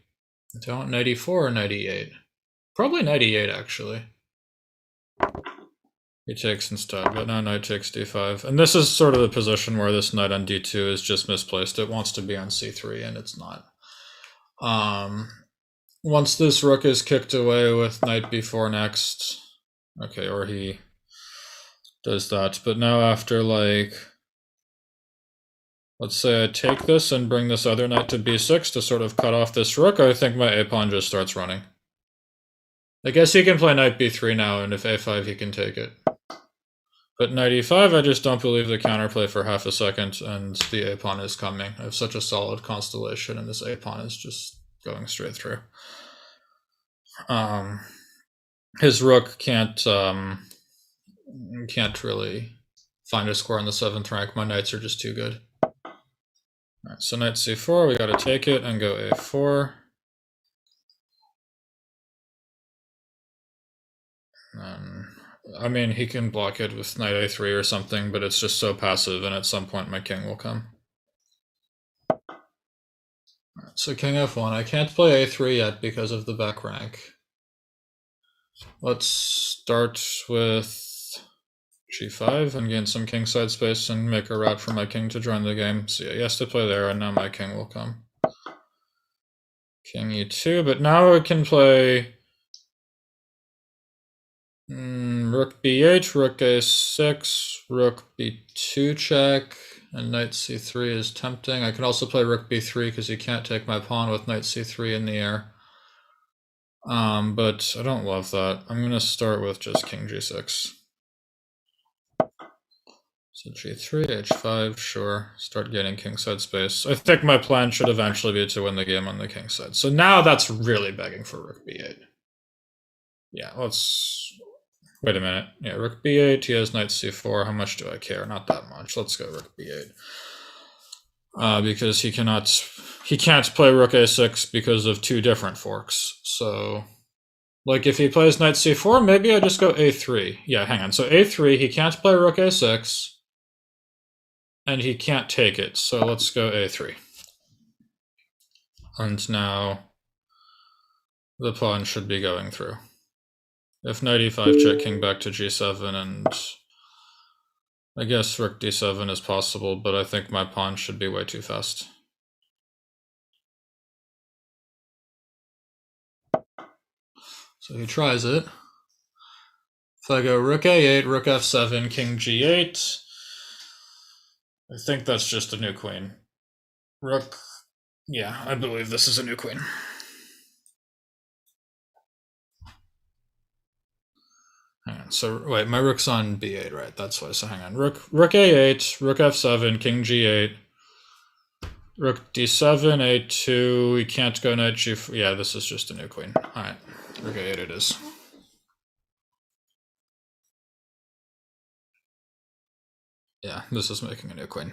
94 or knight e8. Probably knight e8, actually. He takes instead, but now knight takes d5. And this is sort of the position where this knight on d2 is just misplaced. It wants to be on c3, and it's not. Once this rook is kicked away with knight b4 next, okay, or he does that. But now after, like, let's say I take this and bring this other knight to b6 to sort of cut off this rook, I think my a-pawn just starts running. I guess he can play knight b3 now, and if a5 he can take it. But knight e5, I just don't believe the counterplay for half a second, and the a-pawn is coming. I have such a solid constellation, and this a-pawn is just going straight through. His rook can't really find a square in the 7th rank. My knights are just too good. Alright, so knight c4, we gotta take it and go a4. I mean, he can block it with knight a3 or something, but it's just so passive, and at some point my king will come. Right, so king f1. I can't play a3 yet because of the back rank. Let's start with g5 and gain some kingside space and make a route for my king to join the game. So yeah, he has to play there, and now my king will come. King e2, but now I can play rook b8, rook a6, rook b2 check, and knight c3 is tempting. I can also play rook b3 because he can't take my pawn with knight c3 in the air. But I don't love that. I'm going to start with just king g6. So g3, h5, sure. Start getting kingside space. I think my plan should eventually be to win the game on the kingside. So now that's really begging for rook b8. Yeah, let's... Wait a minute. Yeah, rook b8, he has knight c4. How much do I care? Not that much. Let's go rook b8. Because he can't play rook a6 because of two different forks. So, like, if he plays knight c4, maybe I just go a3. Yeah, hang on. So a3, he can't play rook a6, and he can't take it. So let's go a3. And now the pawn should be going through. If knight e5, check king back to g7, and I guess rook d7 is possible, but I think my pawn should be way too fast. So he tries it. If I go rook a8, rook f7, king g8, I think that's just a new queen. Rook, yeah, I believe this is a new queen. Hang on, so wait, my rook's on b8, right? That's why, so hang on. Rook a8, rook f7, king g8, rook d7, a2, we can't go knight g4. Yeah, this is just a new queen. All right, rook a8 it is. Yeah, this is making a new queen.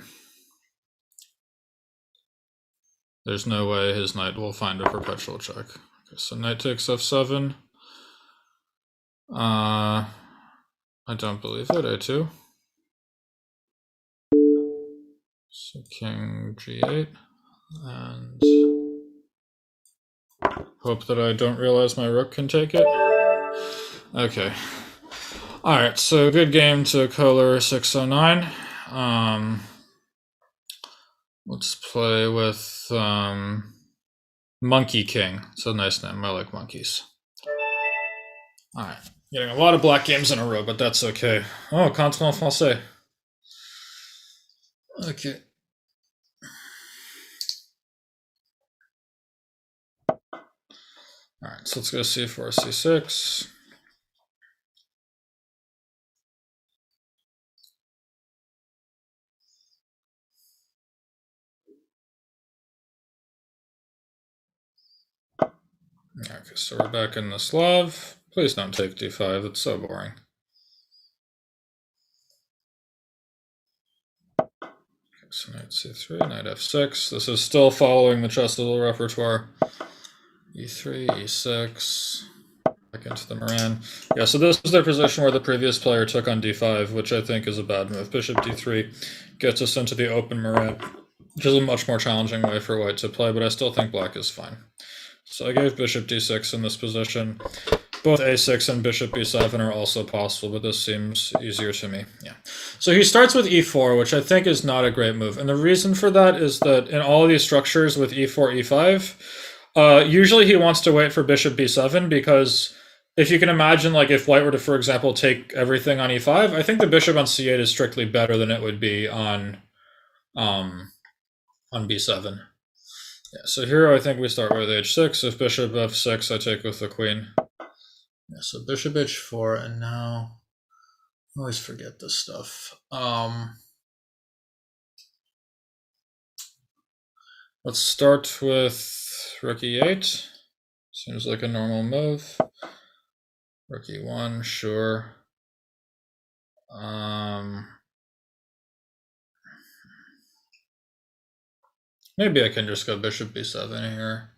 There's no way his knight will find a perpetual check. Okay, so knight takes f7. I don't believe it, a2. So king g8, and hope that I don't realize my rook can take it. Okay. Alright, so good game to Kohler 609. Let's play with Monkey King. It's a nice name. I like monkeys. Alright. Getting a lot of black games in a row, but that's okay. Oh, Canton en français. Okay. Alright, so let's go c4, c6. Okay, so we're back in the Slav. Please don't take d5, it's so boring. Okay, so knight c3, knight f6. This is still following the Chessable repertoire. e3, e6. back into the Moran. Yeah, so this is their position where the previous player took on d5, which I think is a bad move. Bishop d3 gets us into the open Moran, which is a much more challenging way for white to play, but I still think black is fine. So I gave bishop d6 in this position. Both a6 and bishop b7 are also possible, but this seems easier to me. Yeah. So he starts with e4, which I think is not a great move. And the reason for that is that in all of these structures with e4, e5, usually he wants to wait for bishop b7 because if you can imagine, like if white were to, for example, take everything on e5, I think the bishop on c8 is strictly better than it would be on b7. Yeah, so here I think we start with h6. If bishop f6, I take with the queen. Yeah, so bishop h4, and now I always forget this stuff. Let's start with rook e8. Seems like a normal move. Rook e1, sure. Maybe I can just go bishop b7 here.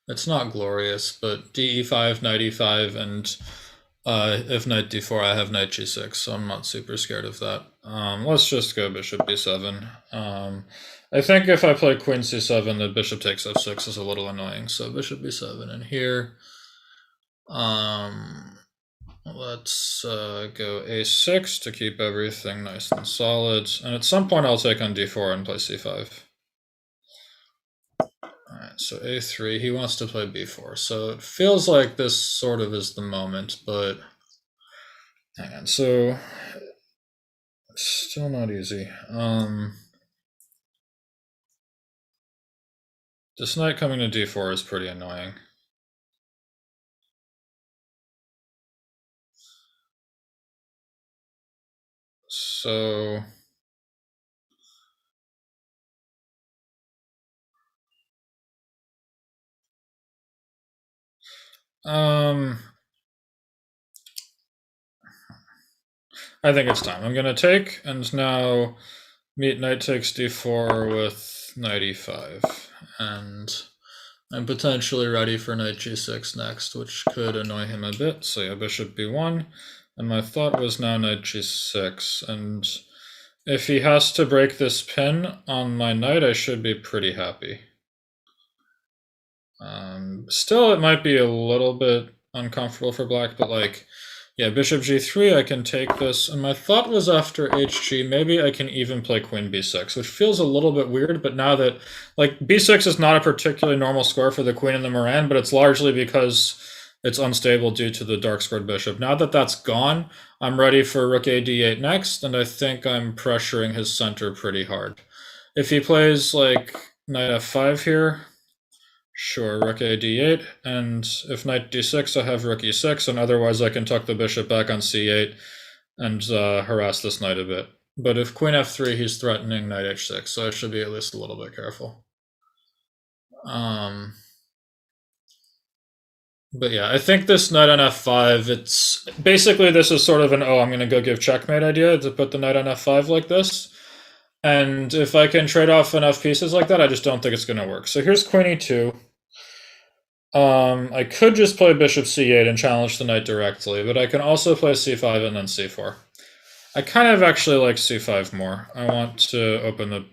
It's not glorious, but d e5, knight e5, and if knight d4, I have knight g6, so I'm not super scared of that. Let's just go bishop b7. I think if I play queen c7, the bishop takes f6 is a little annoying, so bishop b7 in here. Let's go a6 to keep everything nice and solid, and at some point I'll take on d4 and play c5. Alright, so a3, he wants to play b4, so it feels like this sort of is the moment, but hang on, so still not easy. This knight coming to d4 is pretty annoying. So I think it's time. I'm going to take, and now meet knight takes d4 with knight e5. And I'm potentially ready for knight g6 next, which could annoy him a bit. So yeah, bishop b1. And my thought was now knight g6. And if he has to break this pin on my knight, I should be pretty happy. Still, it might be a little bit uncomfortable for black, but like, yeah, bishop g3, I can take this, and my thought was after hg, maybe I can even play queen b6, which feels a little bit weird, but now that, like, b6 is not a particularly normal square for the queen in the Moran, but it's largely because it's unstable due to the dark squared bishop. Now that that's gone, I'm ready for rook a d8 next, and I think I'm pressuring his center pretty hard. If he plays, like, knight f5 here, sure, rook a d8, and if knight d6, I have rook e6, and otherwise I can tuck the bishop back on c8 and harass this knight a bit. But if queen f3, he's threatening knight h6, so I should be at least a little bit careful. But yeah, I think this knight on f5, it's basically this is sort of an, oh, I'm going to go give checkmate idea to put the knight on f5 like this. And if I can trade off enough pieces like that, I just don't think it's going to work. So here's queen e2. I could just play bishop c8 and challenge the knight directly, but I can also play c5 and then c4. I kind of actually like c5 more. I want to open the...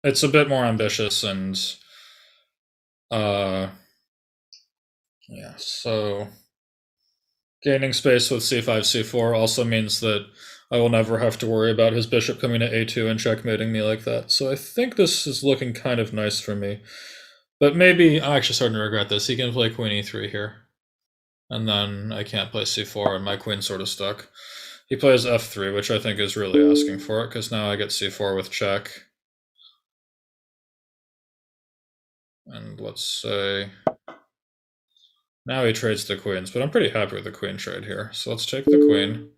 It's a bit more ambitious and... yeah, so... Gaining space with c5, c4 also means that I will never have to worry about his bishop coming to a2 and checkmating me like that. So I think this is looking kind of nice for me. But maybe, I'm actually starting to regret this. He can play queen e3 here. And then I can't play c4 and my queen's sort of stuck. He plays f3, which I think is really asking for it, because now I get c4 with check. And let's say... Now he trades the queens, but I'm pretty happy with the queen trade here. So let's take the queen.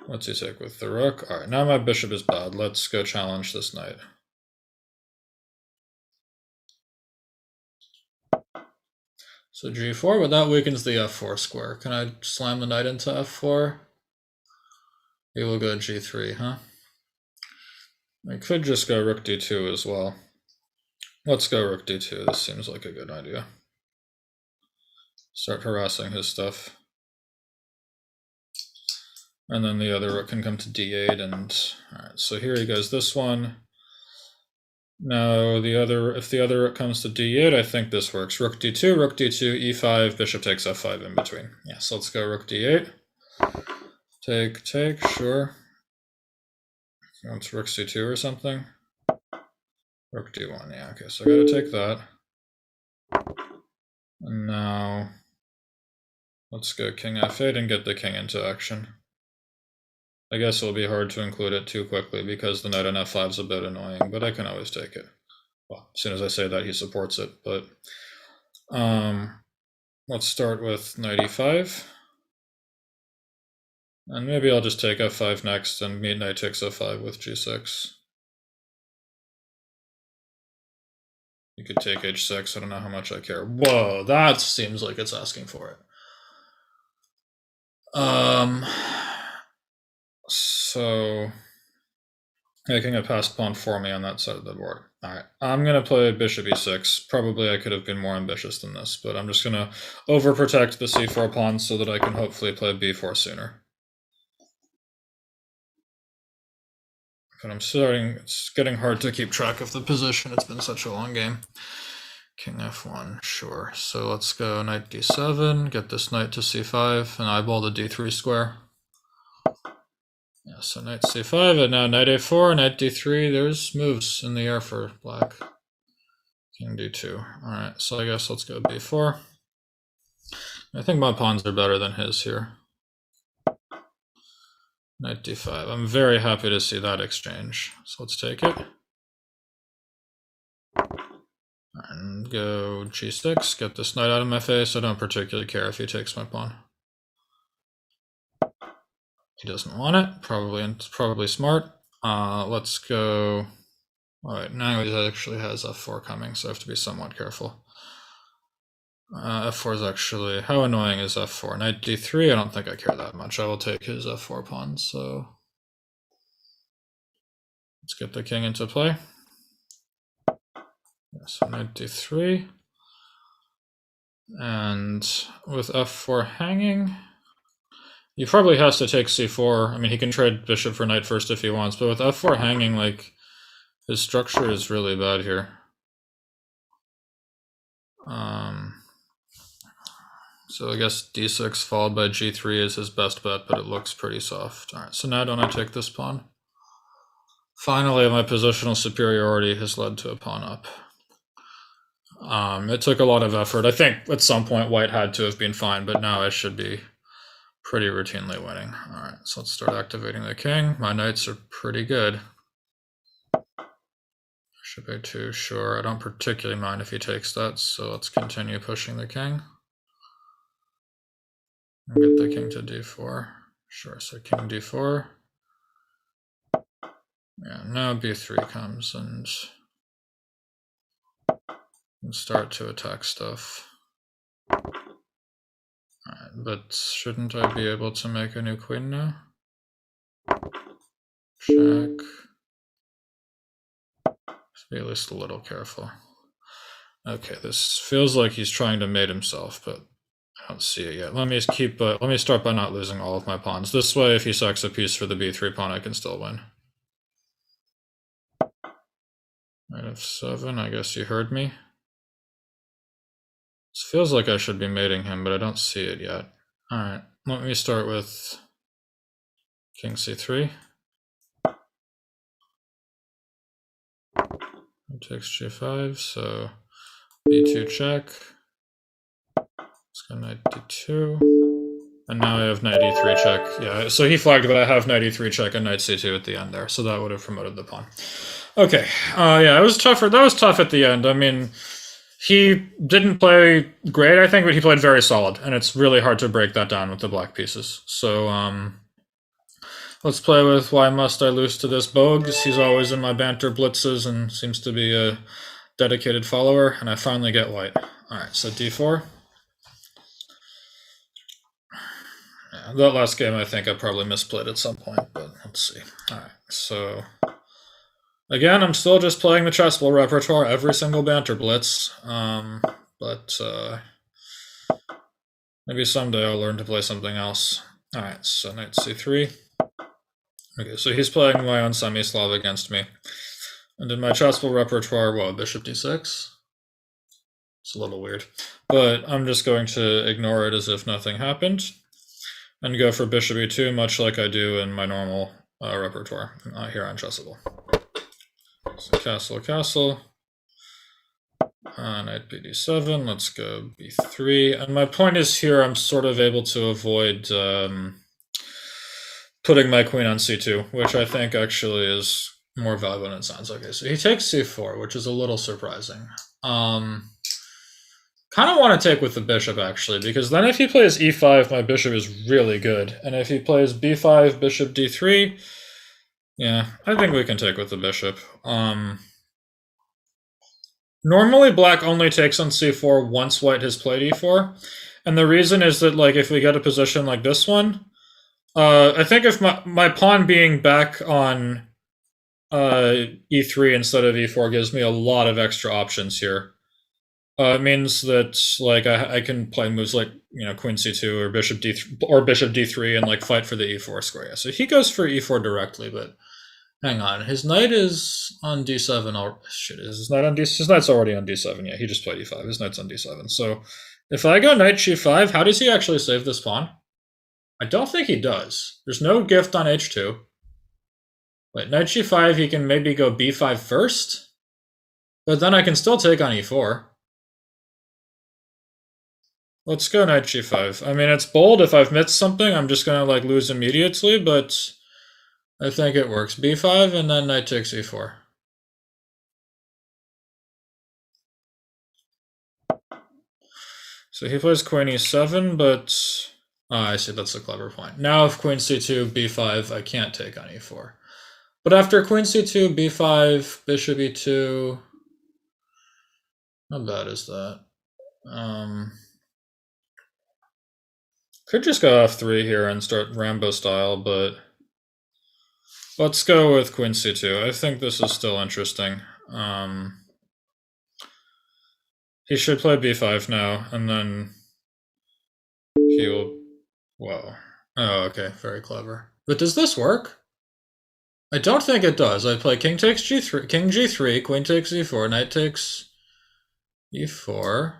What's he take with the rook? Alright, now my bishop is bad. Let's go challenge this knight. So g4, but that weakens the f4 square. Can I slam the knight into f4? He will go g3, huh? I could just go rook d2 as well. Let's go rook d2. This seems like a good idea. Start harassing his stuff. And then the other rook can come to d8, and all right, so here he goes this one. Now if the other rook comes to d8, I think this works. Rook d2, e5, bishop takes f5 in between. Yeah, so let's go rook d8. Take, sure. Wants rook c2 or something. Rook d1, yeah, okay, so I gotta take that. And now let's go king f8 and get the king into action. I guess it'll be hard to include it too quickly because the knight on f5 is a bit annoying, but I can always take it. Well, as soon as I say that, he supports it, but let's start with knight e5. And maybe I'll just take f5 next and meet knight takes f5 with g6. You could take h6, I don't know how much I care. Whoa, that seems like it's asking for it. So making a passed pawn for me on that side of the board. All right, I'm gonna play bishop e6. Probably I could have been more ambitious than this, but I'm just gonna overprotect the c4 pawn so that I can hopefully play b4 sooner. But it's getting hard to keep track of the position. It's been such a long game. King f1, sure. So let's go knight d7, get this knight to c5, and eyeball the d3 square. Yeah, so knight c5, and now knight a4, knight d3. There's moves in the air for black. King d2. All right, so I guess let's go b4. I think my pawns are better than his here. Knight d5. I'm very happy to see that exchange. So let's take it. And go g6, get this knight out of my face. I don't particularly care if he takes my pawn. He doesn't want it, probably smart. Let's go. All right, now he actually has f4 coming, so I have to be somewhat careful. f4 is actually, how annoying is f4? Knight d3, I don't think I care that much. I will take his f4 pawn, so let's get the king into play. Yeah, so knight d3. And with f4 hanging, he probably has to take c4. I mean, he can trade bishop for knight first if he wants, but with f4 hanging, like, his structure is really bad here. So I guess d6 followed by g3 is his best bet, but it looks pretty soft. All right, so now don't I take this pawn? Finally, my positional superiority has led to a pawn up. It took a lot of effort. I think at some point white had to have been fine, but now I should be pretty routinely winning. All right, so let's start activating the king. My knights are pretty good. Bishop a2, sure. I don't particularly mind if he takes that, so let's continue pushing the king. And get the king to d4. Sure, so king d4. Yeah, now b3 comes and start to attack stuff. Alright, but shouldn't I be able to make a new queen now? Check. Just be at least a little careful. Okay, this feels like he's trying to mate himself, but I don't see it yet. Let me start by not losing all of my pawns. This way, if he sacks a piece for the b3 pawn, I can still win. Knight f7, I guess you heard me. This feels like I should be mating him, but I don't see it yet. Alright, let me start with king c3. It takes g5, so b2 check. Let's go knight d2. And now I have knight e3 check. Yeah, so he flagged that I have knight e3 check and knight c2 at the end there, so that would have promoted the pawn. Okay, yeah, it was tougher. That was tough at the end. I mean, he didn't play great, I think, but he played very solid, and it's really hard to break that down with the black pieces. So, let's play with Why Must I Lose to This Bogues. He's always in my Banter Blitzes and seems to be a dedicated follower, and I finally get white. Alright, so d4. Yeah, that last game I think I probably misplayed at some point, but let's see. Alright, so again, I'm still just playing the chessable repertoire every single Banter Blitz, but maybe someday I'll learn to play something else. Alright, so knight c3. Okay, so he's playing my own semi-Slav against me. And in my chessable repertoire, what, bishop d6? It's a little weird. But I'm just going to ignore it as if nothing happened and go for bishop e2, much like I do in my normal repertoire here on Chessable. So castle, castle. Knight bd7, let's go b3. And my point is here I'm sort of able to avoid putting my queen on c2, which I think actually is more valuable than it sounds. Okay, so he takes c4, which is a little surprising. Kind of want to take with the bishop, actually, because then if he plays e5, my bishop is really good. And if he plays b5, bishop d3, yeah, I think we can take with the bishop. Normally, black only takes on c4 once white has played e4. And the reason is that, like, if we get a position like this one, I think if my pawn being back on e3 instead of e4 gives me a lot of extra options here. It means that like I can play moves like queen c2 or bishop d3 and like fight for the e4 square. Yeah, so he goes for e4 directly, but hang on, his knight is on d7. Oh shit, is his knight on d? His knight's already on d7. Yeah, he just played e5. His knight's on d7. So if I go knight g5, how does he actually save this pawn? I don't think he does. There's no gift on h2. Wait, knight g5, he can maybe go b5 first, but then I can still take on e4. Let's go knight g5. I mean, it's bold. If I've missed something, I'm just going to like lose immediately, but I think it works. b5 and then knight takes e4. So he plays queen e7, but I see, that's a clever point. Now if queen c2, b5, I can't take on e4. But after queen c2, b5, bishop e2, how bad is that? Could just go f3 here and start Rambo style, but let's go with queen c2. I think this is still interesting. He should play b5 now, and then he will... Whoa. Oh, okay, very clever. But does this work? I don't think it does. I play king takes g3, king g3, queen takes e4, knight takes e4.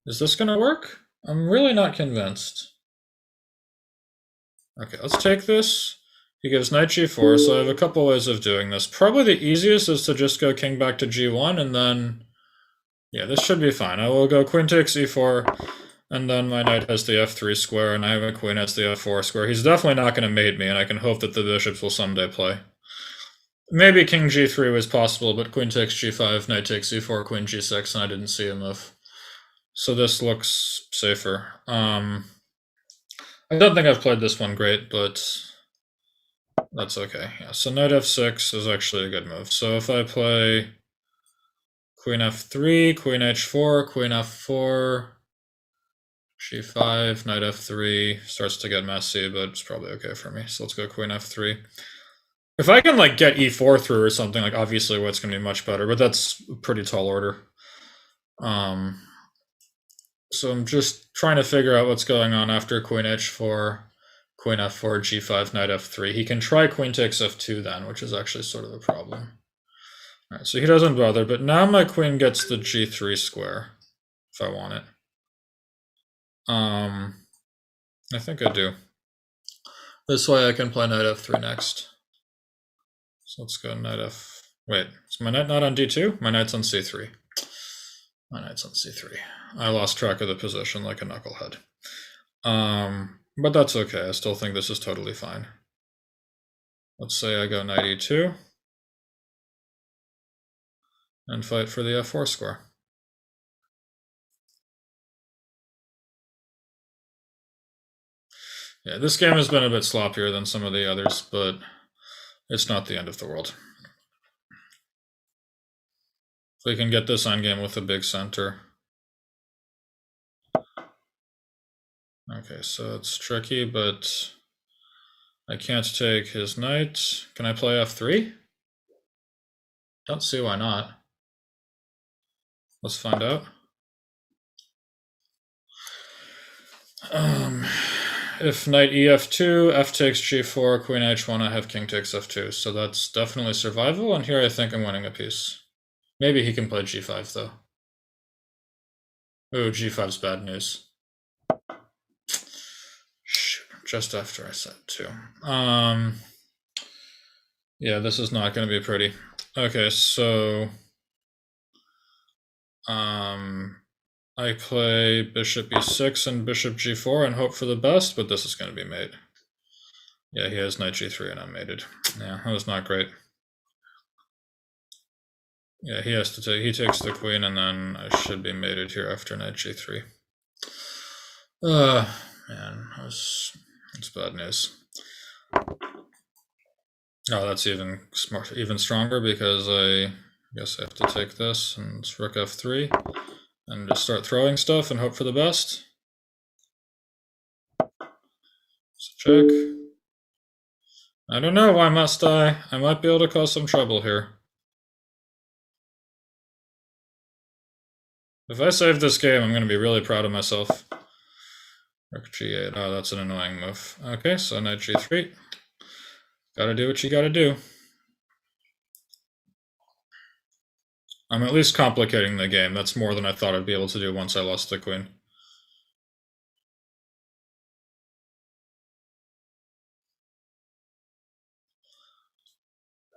Is this gonna work? I'm really not convinced. Okay, let's take this. He gives knight g4, so I have a couple ways of doing this. Probably the easiest is to just go king back to g1, and then... Yeah, this should be fine. I will go queen takes e4, and then my knight has the f3 square, and I have a queen has the f4 square. He's definitely not going to mate me, and I can hope that the bishops will someday play. Maybe king g3 was possible, but queen takes g5, knight takes e4, queen g6, and I didn't see a move. So this looks safer. I don't think I've played this one great, but that's okay. Yeah, so knight f6 is actually a good move. So if I play queen f3, queen h4, queen f4, g5, knight f3, starts to get messy, but it's probably okay for me. So let's go queen f3. If I can like get e4 through or something, like obviously what's going to be much better, but that's a pretty tall order. So I'm just trying to figure out what's going on after queen h4, queen f4, g5, knight f3. He can try queen takes f2 then, which is actually sort of a problem. All right, so he doesn't bother, but now my queen gets the g3 square, if I want it. I think I do. This way I can play knight f3 next. So let's go knight f... Wait, is my knight not on d2? My knight's on c3. My knight's on c3. I lost track of the position like a knucklehead. But that's okay. I still think this is totally fine. Let's say I go knight e2 and fight for the f4 square. Yeah, this game has been a bit sloppier than some of the others, but it's not the end of the world. If we can get this endgame with a big center. Okay, so it's tricky, but I can't take his knight. Can I play f3? Don't see why not. Let's find out. if knight ef2, f takes g4, queen h1, I have king takes f2. So that's definitely survival, and here I think I'm winning a piece. Maybe he can play g5, though. Ooh, g5's bad news. Shoot, just after I said 2. Yeah, this is not going to be pretty. Okay, so I play bishop e6 and bishop g4 and hope for the best, but this is going to be mate. Yeah, he has knight g3 and I'm mated. Yeah, that was not great. Yeah, he has to take. He takes the queen, and then I should be mated here after knight g3. Man, that's bad news. Oh, that's even smart, even stronger, because I guess I have to take this and it's rook f3 and just start throwing stuff and hope for the best. So check. I don't know, why must I? I might be able to cause some trouble here. If I save this game, I'm going to be really proud of myself. Rook g8. Oh, that's an annoying move. Okay, so knight g3. Gotta do what you gotta do. I'm at least complicating the game. That's more than I thought I'd be able to do once I lost the queen.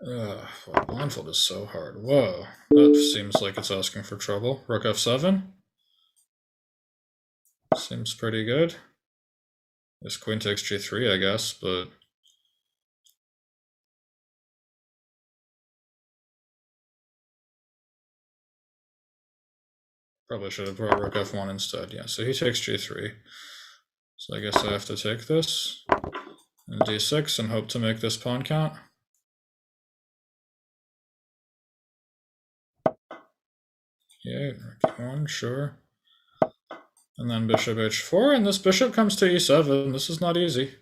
Well, Blindfold is so hard. Whoa, that seems like it's asking for trouble. Rook f7. Seems pretty good. This queen takes g3, I guess, but... Probably should have brought rook f1 instead. Yeah, so he takes g3. So I guess I have to take this and d6 and hope to make this pawn count. Yeah, rook e1, sure. And then bishop h4, and this bishop comes to e7. This is not easy.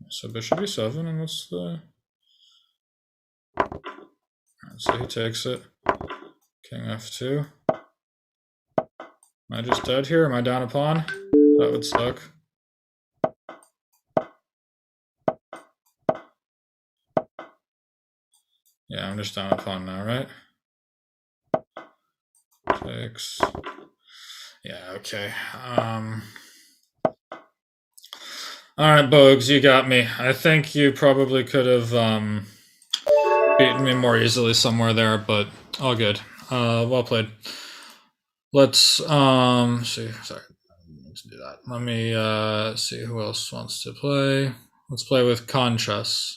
So bishop e7, and what's the... So he takes it. King f2. Am I just dead here? Am I down a pawn? That would suck. Yeah, I'm just down a pawn now, right? Takes... Yeah, okay. Alright, Bogues, you got me. I think you probably could have beaten me more easily somewhere there, but all good. Well played. Let's see. Sorry, let's do that. Let me see who else wants to play. Let's play with Contras.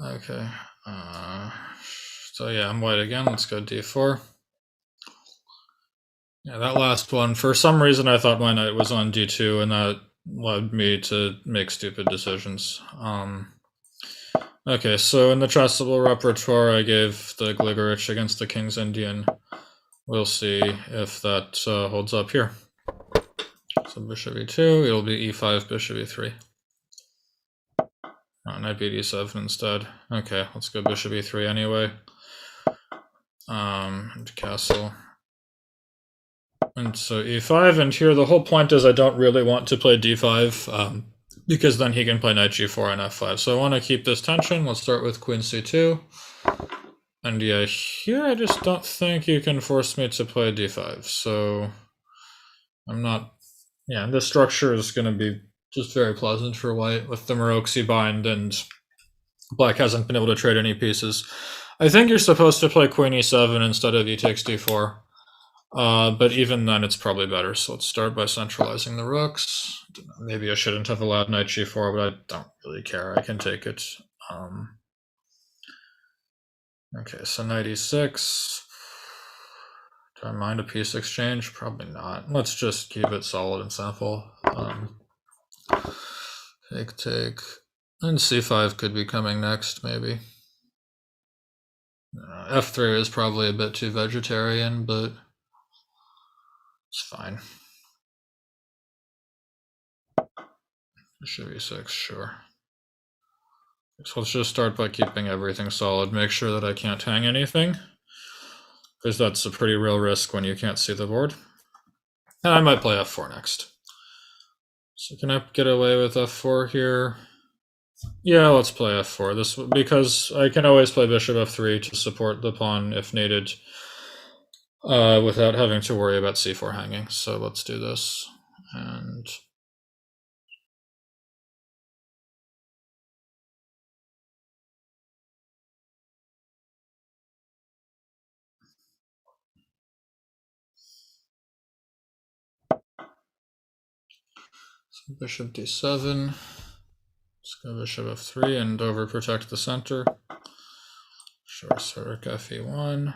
Okay. So yeah, I'm white again. Let's go d4. Yeah, that last one, for some reason I thought my knight was on d2, and that led me to make stupid decisions. Okay, so in the trustable repertoire, I gave the Gligorich against the King's Indian. We'll see if that holds up here. So bishop e2, it'll be e5, bishop e3. Knight b7 instead. Okay, let's go bishop e3 anyway. And castle. And so e5, and here the whole point is I don't really want to play d5, because then he can play knight g4 and f5. So I want to keep this tension. Let's start with queen c2. And yeah, here I just don't think you can force me to play d5. So I'm not... Yeah, this structure is going to be just very pleasant for white with the Maroczy bind, and black hasn't been able to trade any pieces. I think you're supposed to play queen e7 instead of e takes d4. But even then, it's probably better. So let's start by centralizing the rooks. Maybe I shouldn't have allowed knight g4, but I don't really care. I can take it. Okay, so knight e6. Do I mind a piece exchange? Probably not. Let's just keep it solid and simple. Take. And c5 could be coming next, maybe. f3 is probably a bit too vegetarian, but it's fine. Bishop e6, sure. So let's just start by keeping everything solid. Make sure that I can't hang anything. because that's a pretty real risk when you can't see the board. And I might play f4 next. So can I get away with f4 here? Yeah, let's play f4. This because I can always play bishop f3 to support the pawn if needed, without having to worry about c4 hanging. So let's do this. And so bishop d7. Let's go bishop f3 and overprotect the center. Sure, so rook fe1.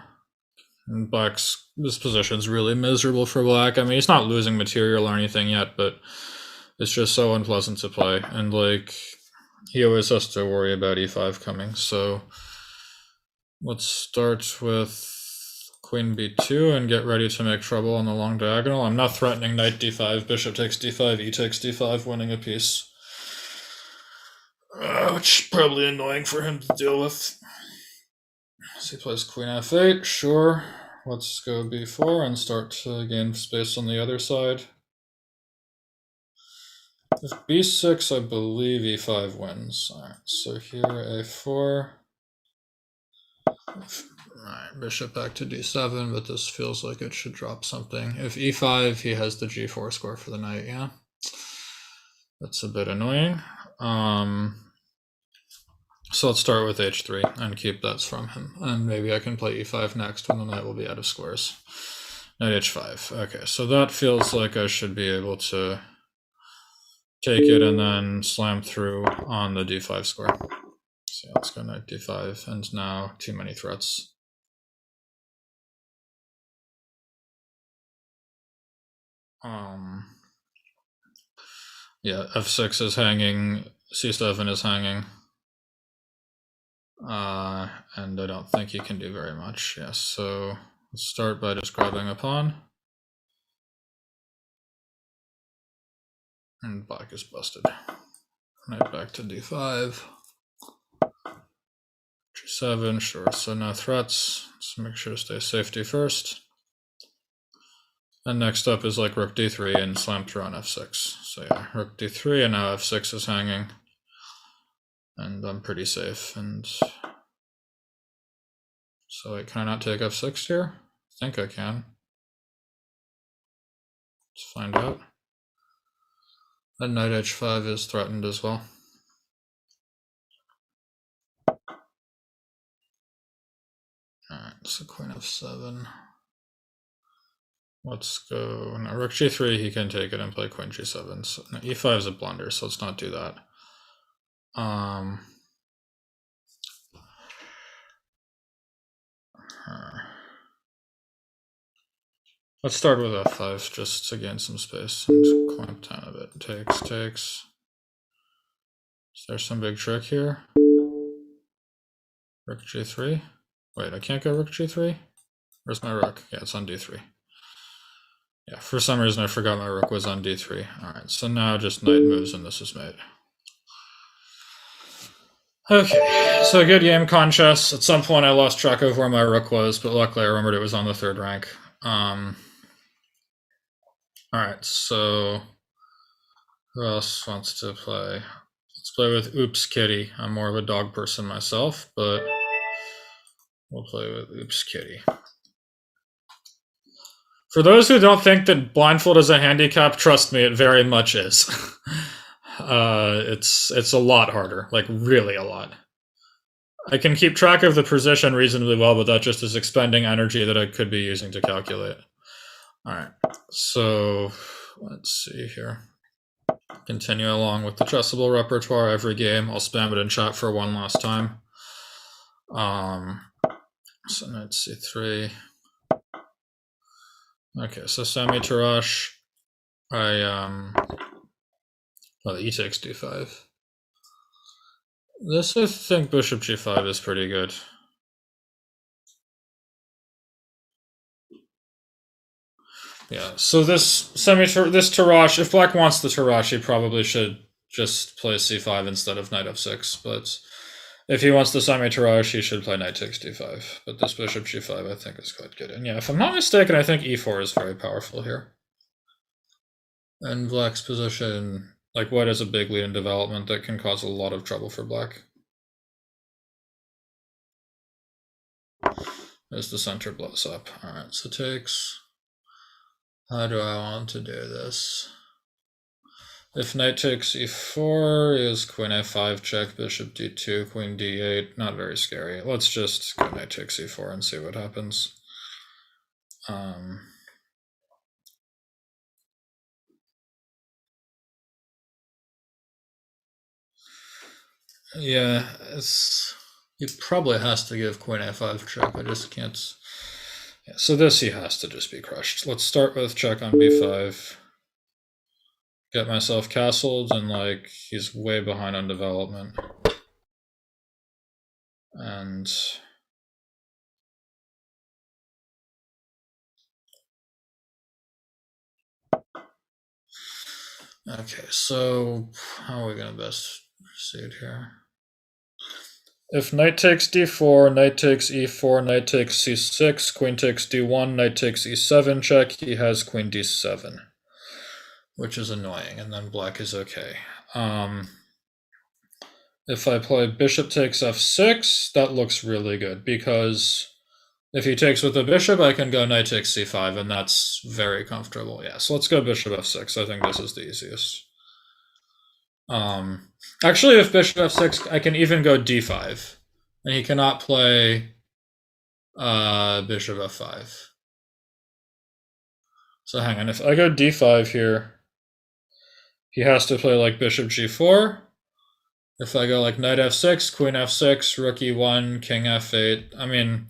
And black's, this position's really miserable for black. I mean, he's not losing material or anything yet, but it's just so unpleasant to play. And like, he always has to worry about e5 coming. So let's start with queen b2 and get ready to make trouble on the long diagonal. I'm not threatening knight d5, bishop takes d5, e takes d5, winning a piece. Which is probably annoying for him to deal with. So he plays queen f8, sure. Let's go b4 and start to gain space on the other side. If b6, I believe e5 wins. Alright, so here a4. Alright, bishop back to d7, but this feels like it should drop something. If e5, he has the g4 score for the knight, yeah. That's a bit annoying. So let's start with h3 and keep that from him. And maybe I can play e5 next when the knight will be out of squares. Knight h5. Okay, so that feels like I should be able to take it and then slam through on the d5 square. So let's go knight d5, and now too many threats. Yeah, f6 is hanging, c7 is hanging. And I don't think he can do very much. Yes, so let's start by just grabbing a pawn. And black is busted. Knight back to d5. g7, sure, so no threats. Let's make sure to stay safety first. And next up is like rook d3 and slam through on f6. So yeah, rook d3 and now f6 is hanging. And I'm pretty safe. And so wait, can I not take f6 here? I think I can. Let's find out. And knight h5 is threatened as well. Alright, so queen f7. Let's go, no, rook g3, he can take it and play queen g7. So no, e5 is a blunder, so let's not do that. Let's start with f5 just to gain some space and clamp down a bit. Takes. Is there some big trick here? Rook g3. Wait, I can't go rook g3? Where's my rook? Yeah, it's on d3. Yeah, for some reason I forgot my rook was on d3. Alright, so now just knight moves and this is mate. Okay, so good game, Contras. At some point I lost track of where my rook was, but luckily I remembered it was on the third rank. Alright, so who else wants to play? Let's play with OopsKitty. I'm more of a dog person myself, but we'll play with OopsKitty. For those who don't think that Blindfold is a handicap, trust me, it very much is. It's a lot harder, like really a lot. I can keep track of the position reasonably well, but that just is expending energy that I could be using to calculate. All right, so let's see here. Continue along with the chessable repertoire every game. I'll spam it in chat for one last time. So knight c3. Okay, so semi-Tarrasch. Well, e takes d5. This, I think bishop g5 is pretty good. Yeah, so this Tarrasch, if black wants the Tarrasch, he probably should just play c5 instead of knight f6, but If he wants the semi-Taraj, he should play knight takes d5. But this bishop g5 I think is quite good. And yeah, if I'm not mistaken, I think e4 is very powerful here. And black's position, like white has a big lead in development that can cause a lot of trouble for black. As the center blows up. Alright, so takes. How do I want to do this? If knight takes e4 is queen f5 check, bishop d2, queen d8. Not very scary. Let's just go knight takes e4 and see what happens. Yeah, he probably has to give queen f5 check. I just can't. Yeah, so this he has to just be crushed. Let's start with check on b5. Get myself castled, and like he's way behind on development. And okay, so how are we gonna best proceed here? If knight takes d4, knight takes e4, knight takes c6, queen takes d1, knight takes e7 check, he has queen d7, which is annoying, and then black is okay. If I play bishop takes f6, that looks really good, because if he takes with the bishop, I can go knight takes c5, and that's very comfortable. Yeah, so let's go bishop f6. I think this is the easiest. Actually, if bishop f6, I can even go d5, and he cannot play bishop f5. So hang on, if I go d5 here, he has to play like bishop g4. If I go like knight f6, queen f6, rook e1, king f8, I mean,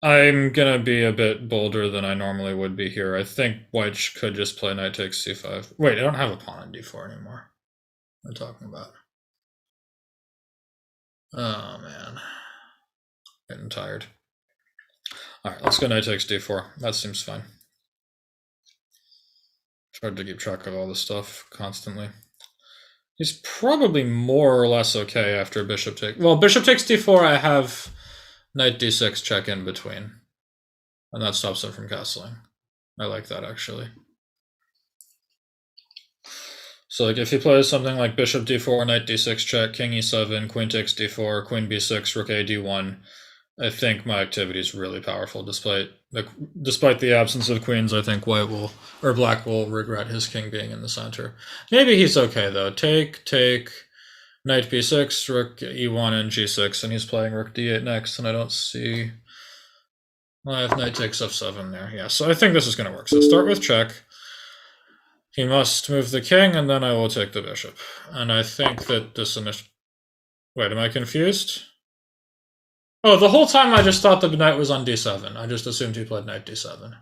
I'm gonna be a bit bolder than I normally would be here. I think white could just play knight takes c5. Wait, I don't have a pawn on d4 anymore. What am I talking about? Oh man, getting tired. All right, let's go knight takes d4. That seems fine. It's hard to keep track of all this stuff constantly. He's probably more or less okay after bishop takes. Well, bishop takes d4. I have knight d6 check in between, and that stops him from castling. I like that actually. So like if he plays something like bishop d4, knight d6 check, king e7, queen takes d4, queen b6, rook a d1, I think my activity is really powerful. Despite the absence of queens, I think black will regret his king being in the center. Maybe he's okay though. Take, knight b6, rook e1 and g6, and he's playing rook d8 next, and I don't see. Well, I have knight takes f7 there. Yeah, so I think this is going to work. So start with check. He must move the king, and then I will take the bishop. And I think that this initial. Wait, am I confused? Oh, the whole time I just thought the knight was on d7. I just assumed he played knight d7.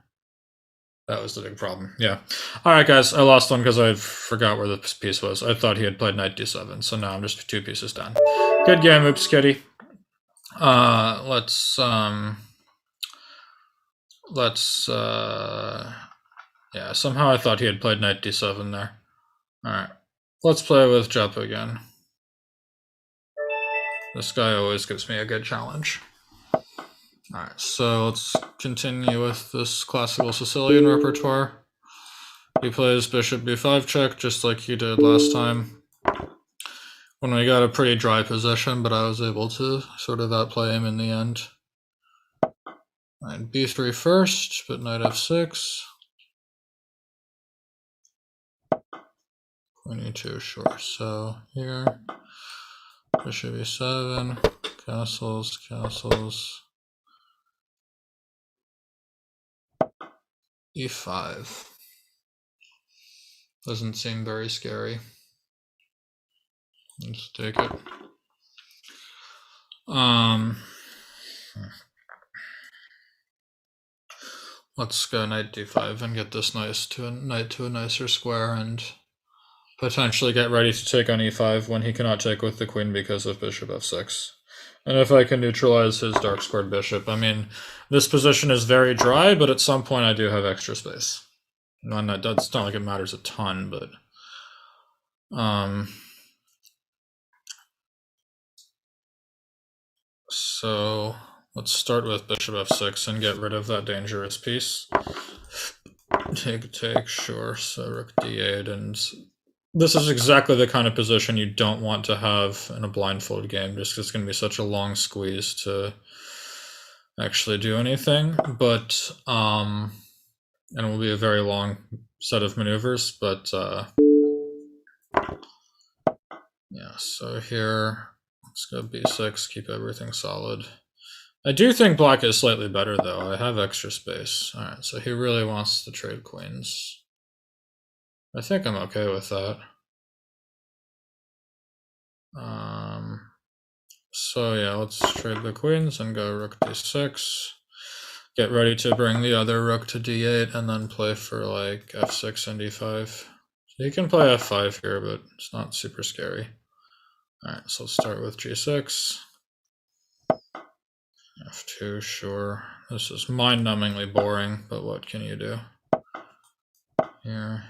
That was the big problem. Yeah. All right, guys. I lost one because I forgot where the piece was. I thought he had played knight d7, so now I'm just 2 pieces down. Good game, OopsKitty. Yeah, somehow I thought he had played knight d7 there. All right. Let's play with Japa again. This guy always gives me a good challenge. Alright, so let's continue with this classical Sicilian repertoire. He plays bishop b5 check, just like he did last time, when we got a pretty dry position, but I was able to sort of outplay him in the end. Alright, b3 first, but knight f6. Queen e2, sure. So here, bishop e7, castles, e5. Doesn't seem very scary. Let's take it. Let's go knight d5 and get this knight to a nicer square, and potentially get ready to take on e5 when he cannot take with the queen because of bishop f6. And if I can neutralize his dark squared bishop, I mean, this position is very dry, but at some point I do have extra space. And it's not like it matters a ton, but So let's start with bishop f6 and get rid of that dangerous piece. Take, sure. So rook d8, and this is exactly the kind of position you don't want to have in a blindfold game, just because it's going to be such a long squeeze to actually do anything. But and it will be a very long set of maneuvers. But yeah. So here, let's go b6, keep everything solid. I do think black is slightly better, though. I have extra space. All right, so he really wants to trade queens. I think I'm okay with that. So yeah, let's trade the queens and go rook d6. Get ready to bring the other rook to d8 and then play for like f6 and d5. So you can play f5 here, but it's not super scary. All right, so let's start with g6. f2, sure. This is mind-numbingly boring, but what can you do? Here.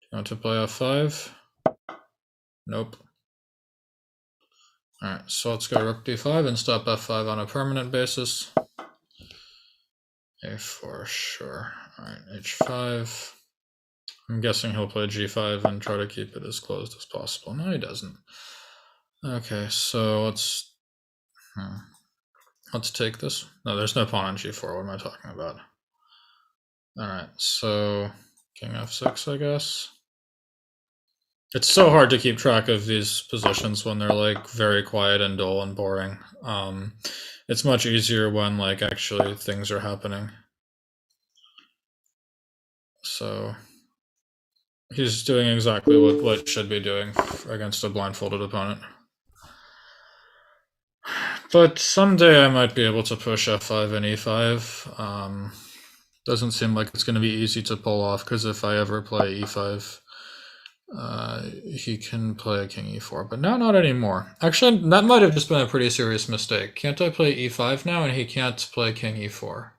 Do you want to play f5? Nope. Alright, so let's go rook d5 and stop f5 on a permanent basis. a4, sure. Alright, h5. I'm guessing he'll play g5 and try to keep it as closed as possible. No, he doesn't. Okay, so let's take this. No, there's no pawn on g4. What am I talking about? Alright, so king f6, I guess. It's so hard to keep track of these positions when they're like very quiet and dull and boring. It's much easier when like actually things are happening. So he's doing exactly what should be doing against a blindfolded opponent. But someday I might be able to push f5 and e5. Doesn't seem like it's going to be easy to pull off, because if I ever play e5, he can play king e4, but now not anymore. Actually, that might have just been a pretty serious mistake. Can't I play e5 now and he can't play king e4?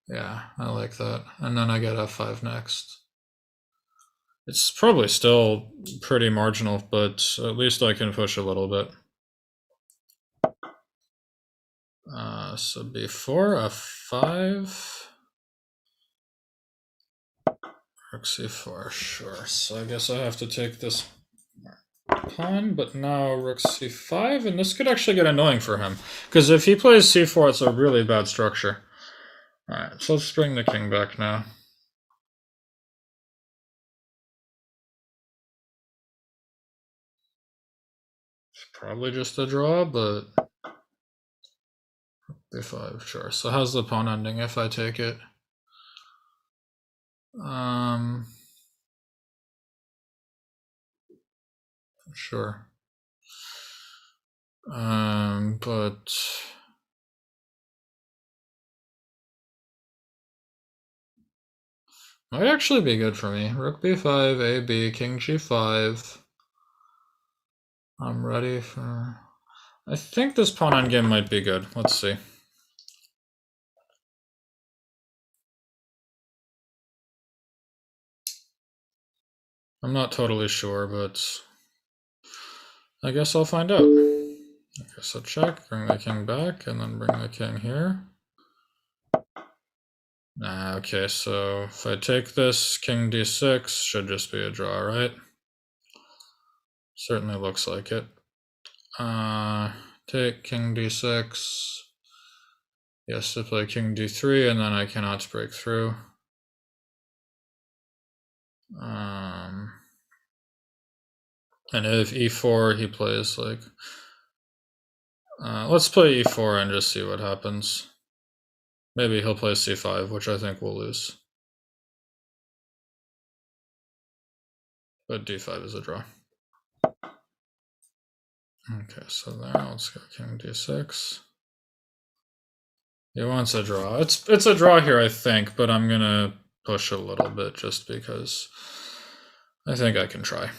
Yeah, I like that. And then I get f5 next. It's probably still pretty marginal, but at least I can push a little bit. So b4, f5. Rook c4, sure. So I guess I have to take this pawn, but now rook c5, and this could actually get annoying for him, because if he plays c4, it's a really bad structure. Alright, so let's bring the king back now. It's probably just a draw, but b5, sure. So how's the pawn ending if I take it? Sure. But might actually be good for me. Rook b5, a, b, king g5. I'm ready for... I think this pawn endgame might be good. Let's see. I'm not totally sure, but I guess I'll find out. Okay, so check, bring the king back, and then bring the king here. Okay, so if I take this, king d6 should just be a draw, right? Certainly looks like it. Take king d6. Yes, to play king d3, and then I cannot break through. And if e4, he plays like... let's play e4 and just see what happens. Maybe he'll play c5, which I think we'll lose. But d5 is a draw. Okay, so there, let's go king d6. He wants a draw. It's a draw here, I think, but I'm gonna push a little bit just because I think I can try.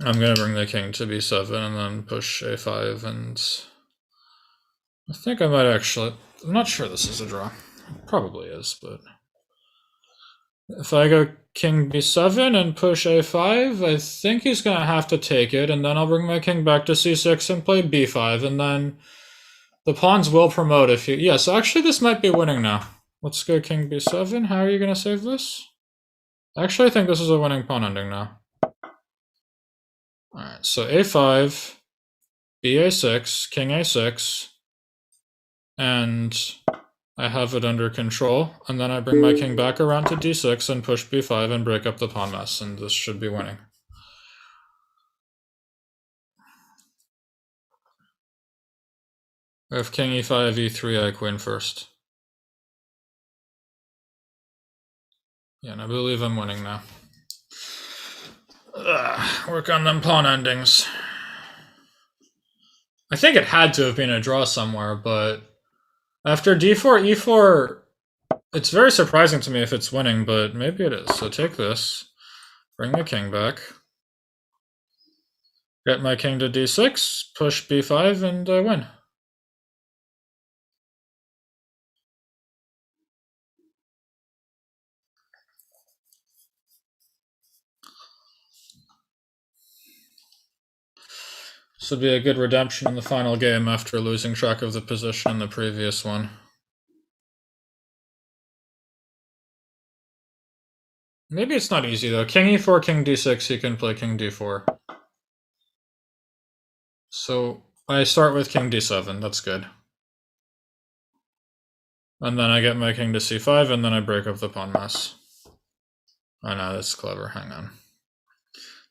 I'm gonna bring the king to b7 and then push a5, and I think I might actually... I'm not sure this is a draw. It probably is, but If I go king b7 and push a5, I think he's going to have to take it, and then I'll bring my king back to c6 and play b5, and then the pawns will promote if you... Yes, actually this might be winning now. Let's go king b7. How are you going to save this? Actually, I think this is a winning pawn ending now. Alright, so a5, ba6, king a6, and I have it under control, and then I bring my king back around to d6 and push b5 and break up the pawn mess, and this should be winning. If king e5, e3, I queen first. Yeah, and I believe I'm winning now. Work on them pawn endings. I think it had to have been a draw somewhere, but after d4, e4, it's very surprising to me if it's winning, but maybe it is. So take this, bring the king back, get my king to d6, push b5, and I win. This would be a good redemption in the final game after losing track of the position in the previous one. Maybe it's not easy though. King e4, king d6, he can play king d4. So I start with king d7, that's good. And then I get my king to c5, and then I break up the pawn mess. Oh no, that's clever, hang on.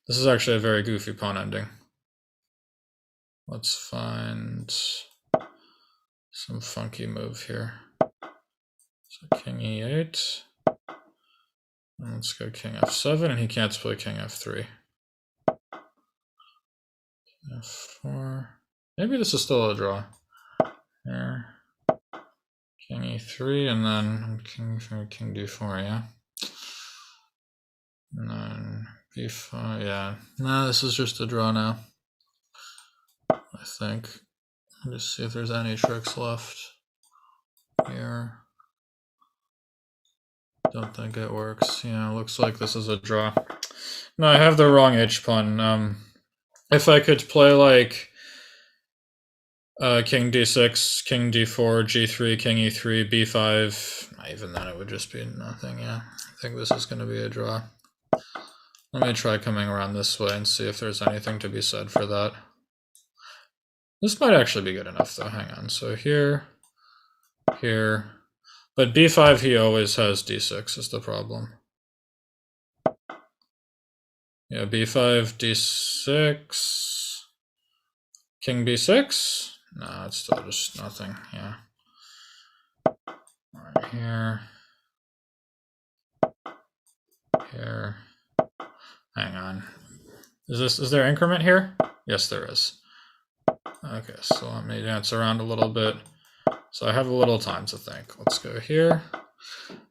This is actually a very goofy pawn ending. Let's find some funky move here. So king e8. And let's go king f7, and he can't play king f3. f4. Maybe this is still a draw. Here. King e3, and then king d4, yeah. And then b5, yeah. No, this is just a draw now. I think. Just see if there's any tricks left here. Don't think it works. Yeah, looks like this is a draw. No, I have the wrong H pawn. If I could play like king d6, king d4, g3, king e3, b5, even then it would just be nothing, yeah. I think this is going to be a draw. Let me try coming around this way and see if there's anything to be said for that. This might actually be good enough though, hang on. So here, here, but b5 he always has d6 is the problem. Yeah, b5, d6, king b6? No, it's still just nothing, yeah. Right here, here, hang on. Is there increment here? Yes, there is. Okay, so let me dance around a little bit. So I have a little time to think. Let's go here.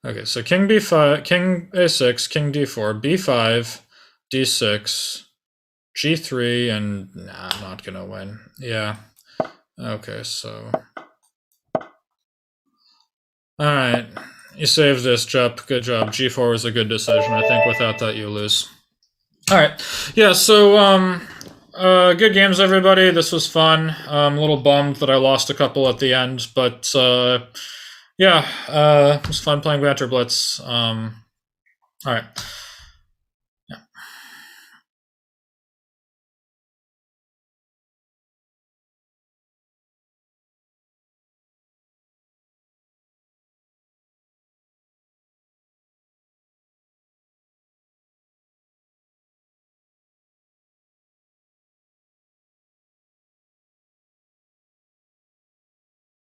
Okay, so king b5, king a6, king d4, b5, d6, g3, and nah, I'm not gonna win. Yeah. Okay, so. Alright, you saved this, Jap. Good job. g4 was a good decision. I think without that you lose. Alright, yeah, so good games, everybody. This was fun. I'm a little bummed that I lost a couple at the end, but yeah, it was fun playing Banter Blitz. All right.